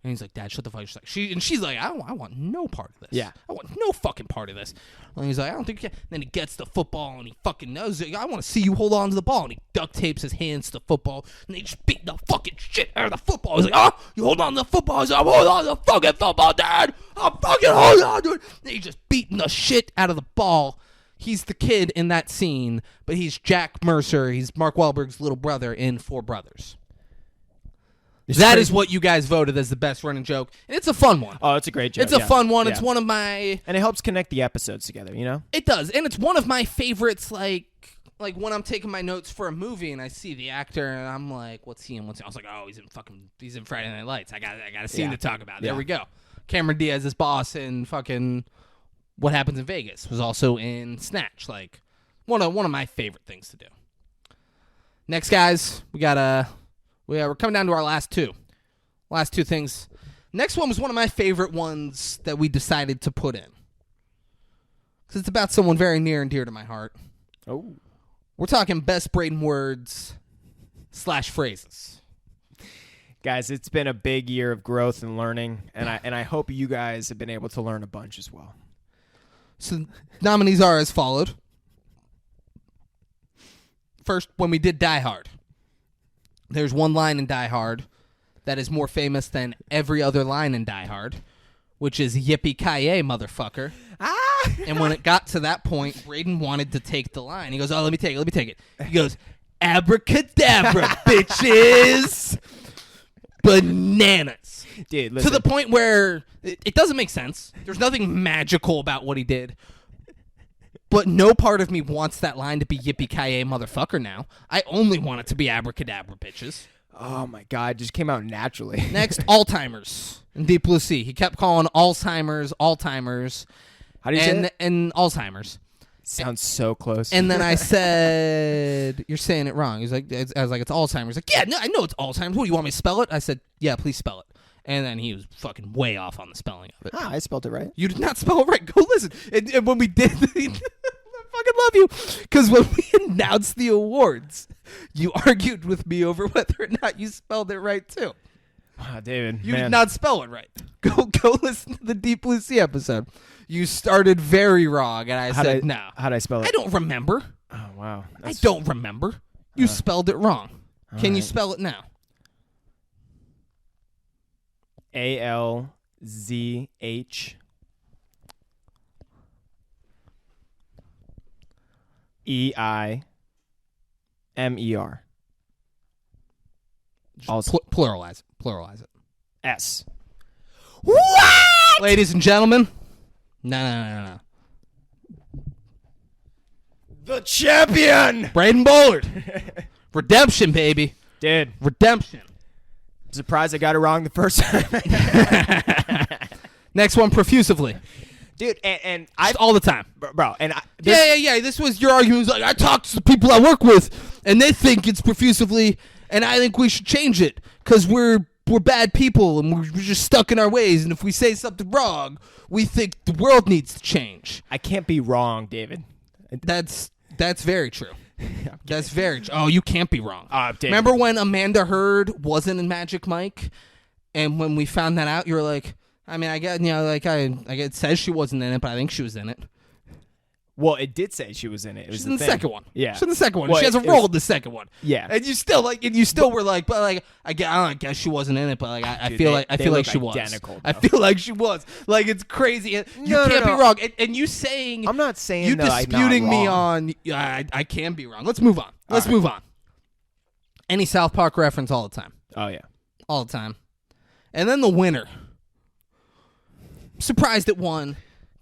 And he's like, Dad, shut the fuck up. She's like, I want no part of this. Yeah. I want no fucking part of this. And he's like, I don't think you can. Then he gets the football and he fucking knows it. I want to see you hold on to the ball. And he duct tapes his hands to the football. And they just beat the fucking shit out of the football. He's like, oh, you hold on to the football. He's like, I'm holding on to the fucking football, Dad. I'm fucking holding on to it. And he's just beating the shit out of the ball. He's the kid in that scene, but he's Jack Mercer. He's Mark Wahlberg's little brother in Four Brothers. That is what you guys voted as the best running joke. And it's a fun one. Oh, it's a great joke. It's a fun one. Yeah. It's one of my... And it helps connect the episodes together, you know? It does. And it's one of my favorites, like when I'm taking my notes for a movie and I see the actor and I'm like, what's he in? I was like, oh, he's in Friday Night Lights. I got a scene to talk about. There we go. Cameron Diaz's boss in fucking What Happens in Vegas was also in Snatch. Like, one of my favorite things to do. Next, guys, we're coming down to our last two. Last two things. Next one was one of my favorite ones that we decided to put in. Because it's about someone very near and dear to my heart. Oh. We're talking best Braden words / phrases. Guys, it's been a big year of growth and learning, and I hope you guys have been able to learn a bunch as well. So nominees are as followed. First, when we did Die Hard, there's one line in Die Hard that is more famous than every other line in Die Hard, which is yippee-ki-yay, motherfucker. And when it got to that point, Braden wanted to take the line. He goes, oh, let me take it. He goes, abracadabra, bitches. Bananas. Dude, listen. To the point where it doesn't make sense. There's nothing magical about what he did. But no part of me wants that line to be yippee-ki-yay, motherfucker now. I only want it to be abracadabra, bitches. Oh, my God. It just came out naturally. Next, Alzheimer's in Deep Blue Sea. He kept calling Alzheimer's. How do you say it? And Alzheimer's. Sounds so close. And then I said, you're saying it wrong. I was like, it's Alzheimer's. He's like, yeah, no, I know it's Alzheimer's. What, do you want me to spell it? I said, yeah, please spell it. And then he was fucking way off on the spelling of it. I spelled it right. You did not spell it right. Go listen. And when we did, I fucking love you. Because when we announced the awards, you argued with me over whether or not you spelled it right, too. Oh, David, You man. did not spell it right. Go listen to the Deep Blue Sea episode. You started very wrong, and I said no. How'd I spell it? I don't remember. Oh, Wow. I don't remember. You spelled it wrong. Can you spell it now? ALZH EIMER. Also Pluralize it. Pluralize it. S. What? Ladies and gentlemen. No. The champion! Braden Bullard. Redemption, baby. Dude, Redemption. surprised I got it wrong the first time. Next one, profusively. Dude, and I... All the time. Bro, and I... Yeah. This was your argument. Like, I talked to the people I work with, and they think it's profusively, and I think we should change it, because we're bad people, and we're just stuck in our ways, and if we say something wrong, we think the world needs to change. I can't be wrong, David. That's very true. That's very true. Oh, you can't be wrong. David. Remember when Amanda Heard wasn't in Magic Mike, and when we found that out, you were like, I mean, I get, it says she wasn't in it, but I think she was in it. Well, it did say she was in it. It was She's in the thing. second one. Yeah. She's in the second one. Well, she has a it role was- in the second one. Yeah. And you still were like, but like, I guess she wasn't in it, but like, I Dude, feel they like look she was. identical, I though. feel like she was. Like, it's crazy. You No, can't no. be wrong. And you saying, I'm not saying you that I'm not disputing me wrong. on, I can be wrong. Let's move on. Let's move on. Any South Park reference all the time. Oh, yeah. All the time. And then the winner. Surprised it won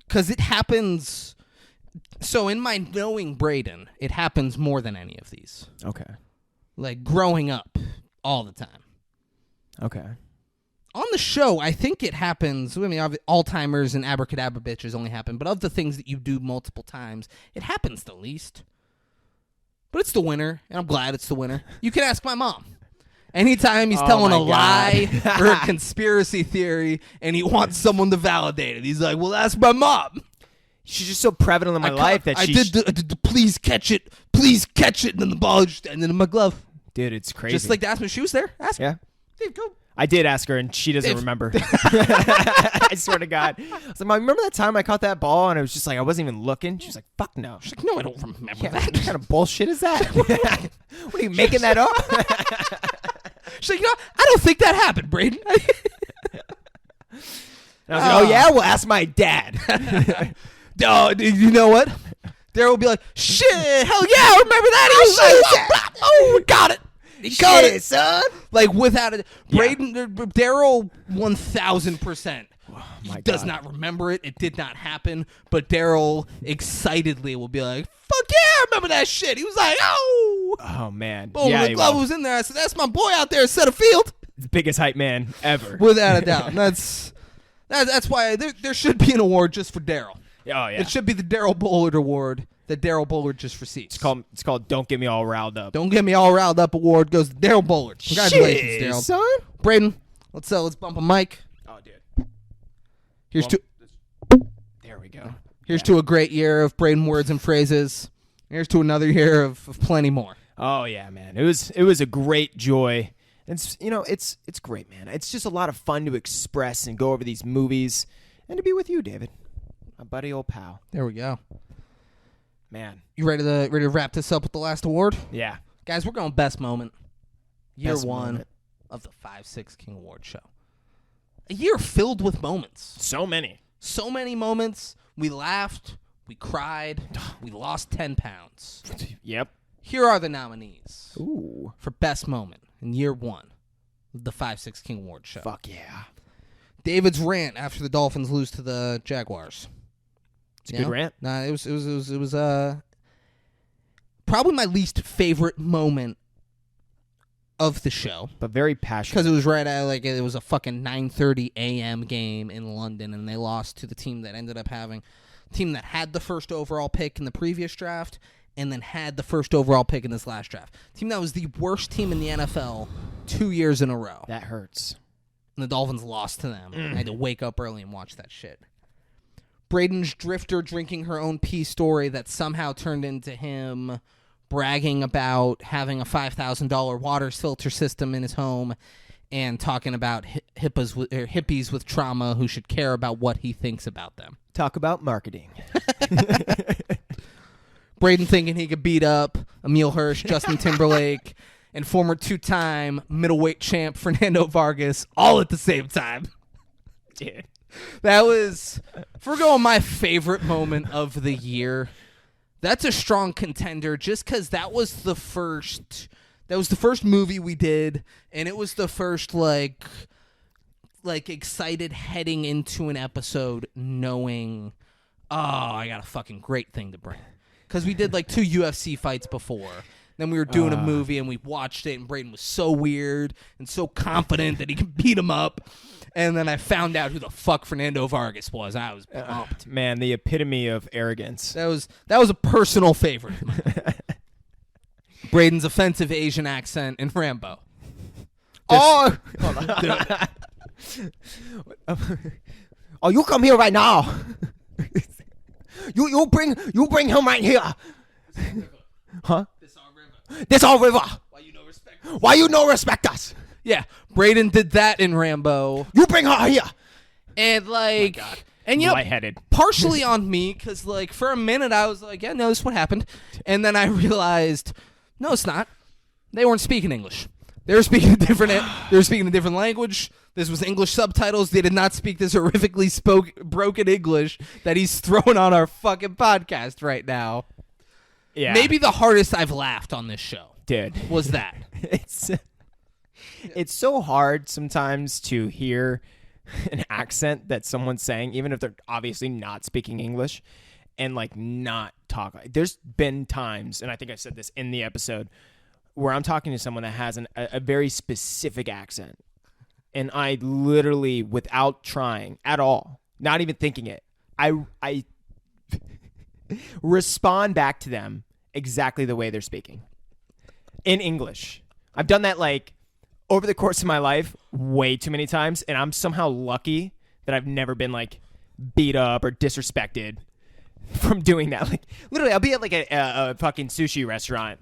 because it happens. So in my knowing Braden, it happens more than any of these. Okay. Like growing up all the time. Okay. On the show, I think it happens. I mean, Alzheimer's and abracadabra bitches only happen, but of the things that you do multiple times, it happens the least. But it's the winner, and I'm glad it's the winner. You can ask my mom. Anytime he's telling my a lie God. or a conspiracy theory, and he wants someone to validate it, he's like, "Well, ask my mom." She's just so prevalent in my life that I she... did the please catch it, and then the ball just ended in my glove. Dude, it's crazy. Just like to ask me, she was there. Ask her. Yeah. Dave, go. I did ask her, and she doesn't Dave. remember. I swear to God. I was like, Mom, remember that time I caught that ball, and it was just like, I wasn't even looking? She was like, fuck no. She's like, "No, I don't remember Yeah, that." what kind of bullshit is that? What are you making that up? She's like, I don't think that happened, Braden. And I was like, oh yeah, well ask my dad. Oh, dude, you know what? Daryl will be like, "Shit, hell yeah, I remember that." He was like, "Oh, we got it. He got it, son. Like without it, Yeah. Braden, Daryl, 1,000%. my He does God. not remember it. It did not happen. But Daryl excitedly will be like, "Fuck yeah, I remember that shit." He was like, "Oh, Oh man. boom, yeah, the he glove will. was in there." I said, "That's my boy out there at center field." The biggest hype man ever. Without a doubt. And that's why there should be an award just for Daryl. Oh yeah. It should be the Daryl Bullard Award that Daryl Bullard just received. It's called Don't Get Me All Riled Up. Don't Get Me All Riled Up Award goes to Daryl Bullard. Congratulations, Shit, Daryl. son. Braden, let's bump a mic. Oh dude. Here's Well, to There we go. here's to a great year of Braden words and phrases. Here's to another year of plenty more. Oh yeah, man. It was a great joy. It's it's great, man. It's just a lot of fun to express and go over these movies and to be with you, David. My buddy old pal. There we go. Man. You ready to wrap this up with the last award? Yeah. Guys, we're going best moment. Year Best one moment. of the 5-6 King Award show. A year filled with moments. So many. So many moments. We laughed. We cried. We lost 10 pounds. Yep. Here are the nominees Ooh. for best moment in year one of the 5-6 King Award show. Fuck yeah. David's rant after the Dolphins lose to the Jaguars. It's a good rant. Nah, it was probably my least favorite moment of the show. But very passionate. Because it was right at it was a fucking 9:30 a.m. game in London, and they lost to the team that ended up having team that had the first overall pick in the previous draft, and then had the first overall pick in this last draft. Team that was the worst team in the NFL 2 years in a row. That hurts. And the Dolphins lost to them. I had to wake up early and watch that shit. Braden's drifter drinking her own pee story that somehow turned into him bragging about having a $5,000 water filter system in his home and talking about hippies with trauma who should care about what he thinks about them. Talk about marketing. Braden thinking he could beat up Emil Hirsch, Justin Timberlake, and former 2-time middleweight champ Fernando Vargas all at the same time. Dude. That was, if we're going my favorite moment of the year, that's a strong contender just because that was the first movie we did, and it was the first, like excited heading into an episode knowing, oh, I got a fucking great thing to bring. Because we did, like, 2 UFC fights before. Then we were doing a movie, and we watched it, and Braden was so weird and so confident that he could beat him up. And then I found out who the fuck Fernando Vargas was. I was pumped. Man, the epitome of arrogance. That was a personal favorite. Braden's offensive Asian accent in Rambo. Oh, oh! You come here right now. you bring him right here. Huh? This all river. Why you no respect us? Yeah, Braden did that in Rambo. You bring her here. And like, and you know, Lightheaded. partially on me, because like for a minute I was like, yeah, no, this is what happened, and then I realized, no, it's not. They weren't speaking English. They were speaking a different language. This was English subtitles. They did not speak this horrifically broken English that he's throwing on our fucking podcast right now. Yeah. Maybe the hardest I've laughed on this show, Dude. was that. It's so hard sometimes to hear an accent that someone's saying, even if they're obviously not speaking English, and like not talk. There's been times, and I think I said this in the episode, where I'm talking to someone that has a very specific accent, and I literally, without trying at all, not even thinking it, I respond back to them exactly the way they're speaking in English. I've done that like over the course of my life way too many times, and I'm somehow lucky that I've never been like beat up or disrespected from doing that. Like literally, I'll be at like a fucking sushi restaurant.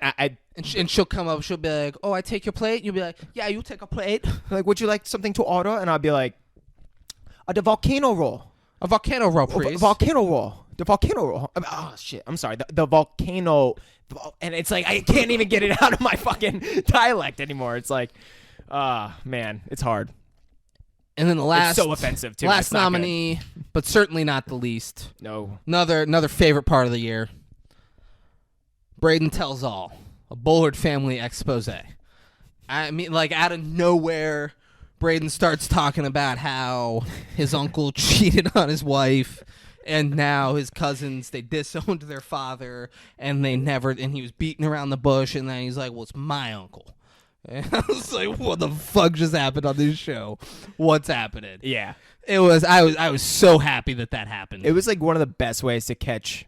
And she'll come up. She'll be like, "Oh, I take your plate." You'll be like, "Yeah, you take a plate." Like, would you like something to order? And I'll be like, the volcano roll. A volcano roll, please. Volcano roll. The volcano roll. Oh shit! I'm sorry. The volcano, and it's like I can't even get it out of my fucking dialect anymore. It's like, man, it's hard. And then the last, it's so offensive too. Last It's not nominee, but certainly not the least. No. Another favorite part of the year. Braden Tells All, a Bullard family expose. I mean, like out of nowhere, Braden starts talking about how his uncle cheated on his wife, and now his cousins, they disowned their father, and he was beating around the bush, and then he's like, well, it's my uncle. And I was like, what the fuck just happened on this show? What's happening? Yeah. I was so happy that happened. It was like one of the best ways to catch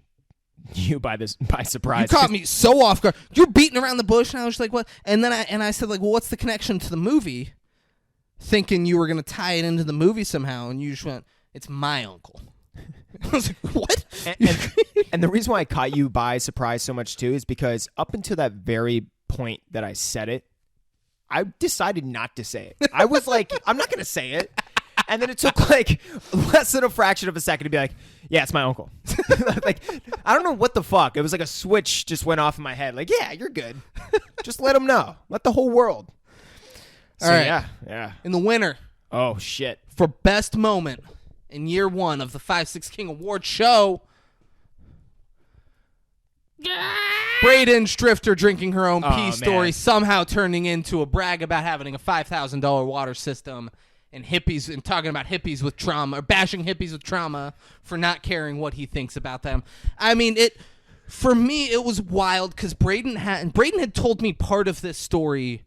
you by surprise. You caught me so off guard. You're beating around the bush, and I was like, what? And then I said, like, well, what's the connection to the movie? Thinking you were going to tie it into the movie somehow, and you just went, it's my uncle. I was like, what? And the reason why I caught you by surprise so much, too, is because up until that very point that I said it, I decided not to say it. I was like, I'm not going to say it. And then it took like less than a fraction of a second to be like, yeah, it's my uncle. Like, I don't know what the fuck. It was like a switch just went off in my head. Like, yeah, you're good. Just let them know. Let the whole world. So, all right. Yeah. And the winner Oh, shit. for best moment in year one of the 5-6 King Award show, Braden's drifter drinking her own pee story, man. somehow turning into a brag about having a $5,000 water system, and hippies, and talking about hippies with trauma, or bashing hippies with trauma for not caring what he thinks about them. I mean, for me, it was wild because Braden had told me part of this story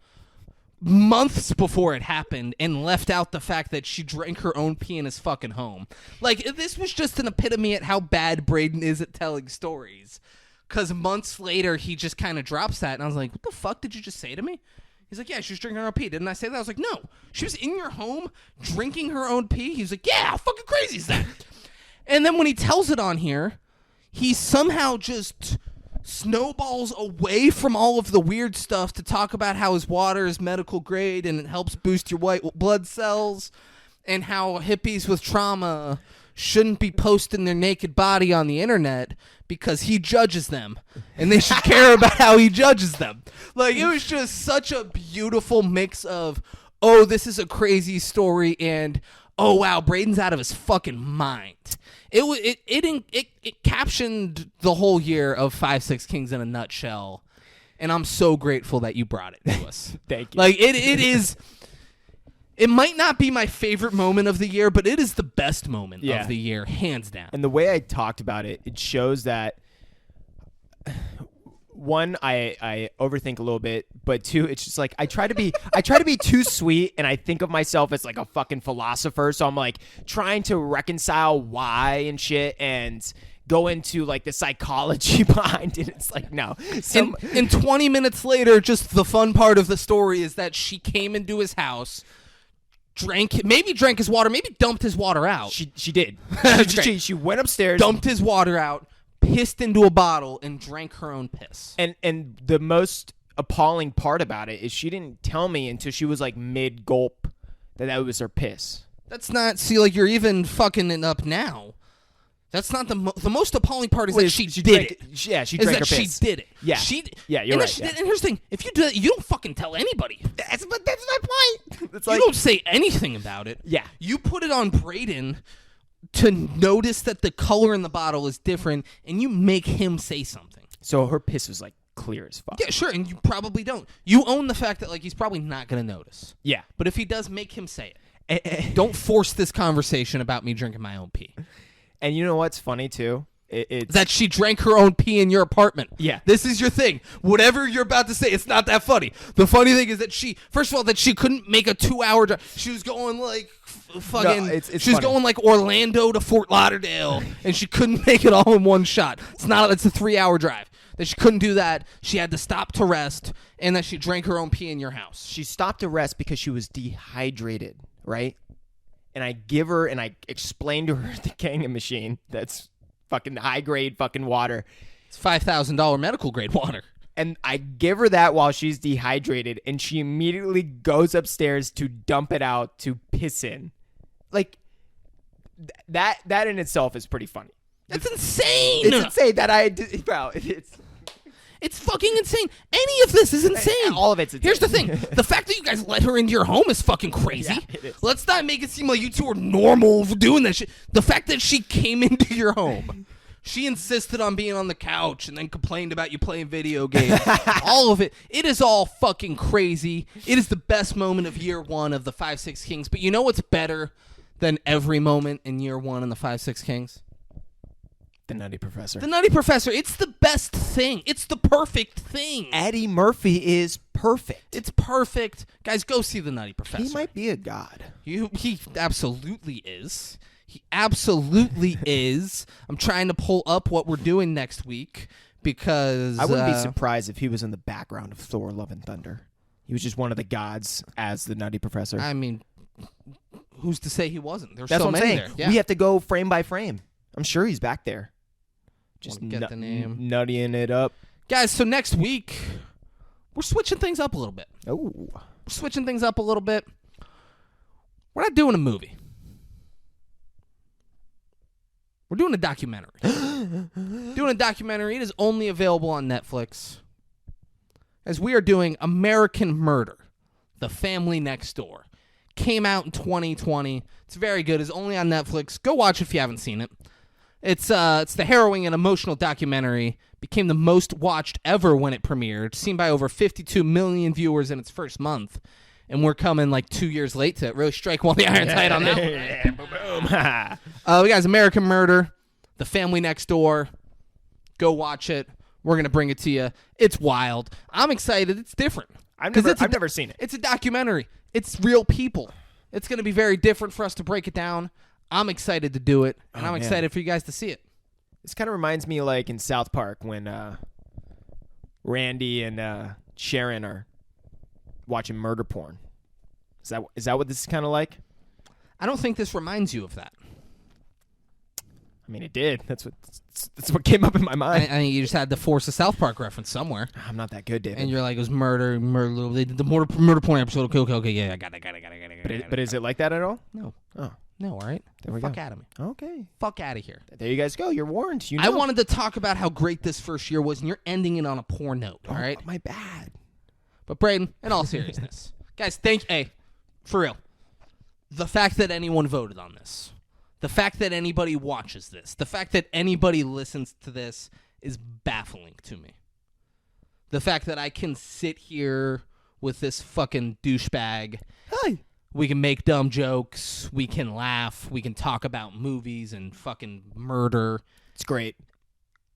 months before it happened and left out the fact that she drank her own pee in his fucking home. Like, this was just an epitome at how bad Braden is at telling stories. Because months later, he just kind of drops that, and I was like, what the fuck did you just say to me? He's like, yeah, she was drinking her own pee. Didn't I say that? I was like, no. She was in your home drinking her own pee? He was like, yeah, how fucking crazy is that? And then when he tells it on here, he somehow just snowballs away from all of the weird stuff to talk about how his water is medical grade and it helps boost your white blood cells, and how hippies with trauma shouldn't be posting their naked body on the internet because he judges them, and they should care about how he judges them. Like, it was just such a beautiful mix of, oh, this is a crazy story, and oh wow, Braden's out of his fucking mind. It captioned the whole year of 5-6 Kings in a nutshell, and I'm so grateful that you brought it to us. Thank you. Like, it is. It might not be my favorite moment of the year, but it is the best moment of the year, hands down. And the way I talked about it, it shows that, one, I overthink a little bit, but two, it's just like I try to be too sweet, and I think of myself as like a fucking philosopher. So I'm like trying to reconcile why and shit, and go into like the psychology behind it. It's like, no. And 20 minutes later, just the fun part of the story is that she came into his house, drank his water, maybe dumped his water out. She did. She went upstairs, dumped his water out, pissed into a bottle, and drank her own piss. And the most appalling part about it is she didn't tell me until she was like mid gulp that was her piss. That's not, see, like, you're even fucking it up now. That's not the most appalling part is that she did it. Yeah, she drank her piss. She did it. Yeah. You're right. And here's the thing. If you do that, you don't fucking tell anybody. That's my point. It's You like, don't say anything about it. Yeah. You put it on Braden to notice that the color in the bottle is different, and you make him say something. so her piss was like clear as fuck. Yeah, sure, and you probably don't. You own the fact that, like, he's probably not going to notice. Yeah. But if he does, make him say it. Don't force this conversation about me drinking my own pee. And you know what's funny too? It's That she drank her own pee in your apartment. Yeah. This is your thing. Whatever you're about to say, it's not that funny. The funny thing is that first of all, that she couldn't make a 2-hour drive. She was going like fucking, it's she was funny. going like Orlando to Fort Lauderdale, and she couldn't make it all in one shot. It's a 3-hour drive. That she couldn't do that. She had to stop to rest, and that she drank her own pee in your house. she stopped to rest because she was dehydrated, right? And I explained to her the Kangen machine that's fucking high grade fucking water. It's $5,000 medical grade water. And I give her that while she's dehydrated, and she immediately goes upstairs to dump it out to piss in. Like, that in itself is pretty funny. That's insane. It's insane that bro, It's fucking insane. Any of this is insane. All of it's insane. Here's the thing. The fact that you guys let her into your home is fucking crazy. Yeah, it is. Let's not make it seem like you two are normal doing that shit. The fact that she came into your home, she insisted on being on the couch and then complained about you playing video games. All of it. It is all fucking crazy. It is the best moment of year one of the 5-6 Kings. But you know what's better than every moment in year one in the 5-6 Kings? The Nutty Professor. The Nutty Professor. It's the best thing. It's the perfect thing. Eddie Murphy is perfect. It's perfect. Guys, go see The Nutty Professor. He might be a god. He absolutely is. He absolutely is. I'm trying to pull up what we're doing next week because I wouldn't be surprised if he was in the background of Thor: Love and Thunder. He was just one of the gods as the Nutty Professor. I mean, who's to say he wasn't? There's That's so what I'm many saying. there. Yeah. We have to go frame by frame. I'm sure he's back there. Just Wanna get the name. nuttying it up. Guys, so next week, we're switching things up a little bit. Oh. We're switching things up a little bit. We're not doing a movie. We're doing a documentary. Doing a documentary. It is only available on Netflix. As we are doing American Murder, The Family Next Door. Came out in 2020. It's very good. It's only on Netflix. Go watch if you haven't seen it. It's the harrowing and emotional documentary. Became the most watched ever when it premiered. Seen by over 52 million viewers in its first month. And we're coming like 2 years late to really strike while the iron's tight on that one. We guys, American Murder, The Family Next Door. Go watch it. We're gonna bring it to you. It's wild. I'm excited. It's different. I've 'Cause never seen it. It's a documentary. It's real people. It's gonna be very different for us to break it down. I'm excited to do it, and I'm man. excited for you guys to see it. This kind of reminds me like in South Park when Randy and Sharon are watching murder porn. Is that what this is kind of like? I don't think this reminds you of that. I mean, it did. That's what came up in my I mind. think you just had to force a South Park reference somewhere, I'm not that good, David. and you're like, it was murder. They did the murder porn episode. Okay, yeah, I got it. But is it like that at all? No. Oh, No, all right? There we Fuck go. out of me. Okay. Fuck out of here. There you guys go. You're warned. You know. I wanted to talk about how great this first year was, and you're ending it on a poor note, all right? My bad. But Braden, in all seriousness, guys, for real, the fact that anyone voted on this, the fact that anybody watches this, the fact that anybody listens to this is baffling to me. The fact that I can sit here with this fucking douchebag. Hi. We can make dumb jokes. We can laugh. We can talk about movies and fucking murder. It's great.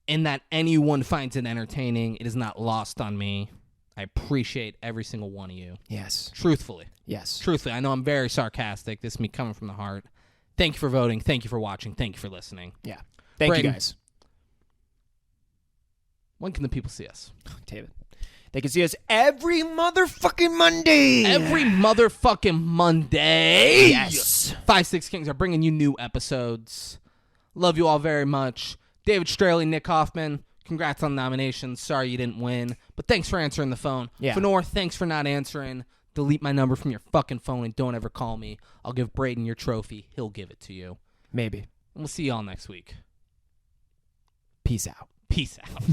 And that anyone finds it entertaining, it is not lost on me. I appreciate every single one of you. Yes. Truthfully. Yes. Truthfully. I know I'm very sarcastic. This is me coming from the heart. Thank you for voting. Thank you for watching. Thank you for listening. Yeah. Thank Braden. you guys. When can the people see us? David. They can see us every motherfucking Monday. Every motherfucking Monday. Yes. 5-6 Kings are bringing you new episodes. Love you all very much. David Straley, Nick Hoffman, congrats on the nominations. Sorry you didn't win, but thanks for answering the phone. Yeah. Fenor, thanks for not answering. Delete my number from your fucking phone and don't ever call me. I'll give Braden your trophy. He'll give it to you. Maybe. And we'll see y'all next week. Peace out. Peace out.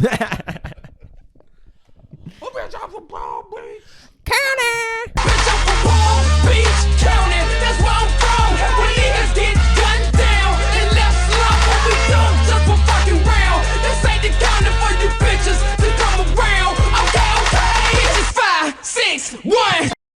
Counter.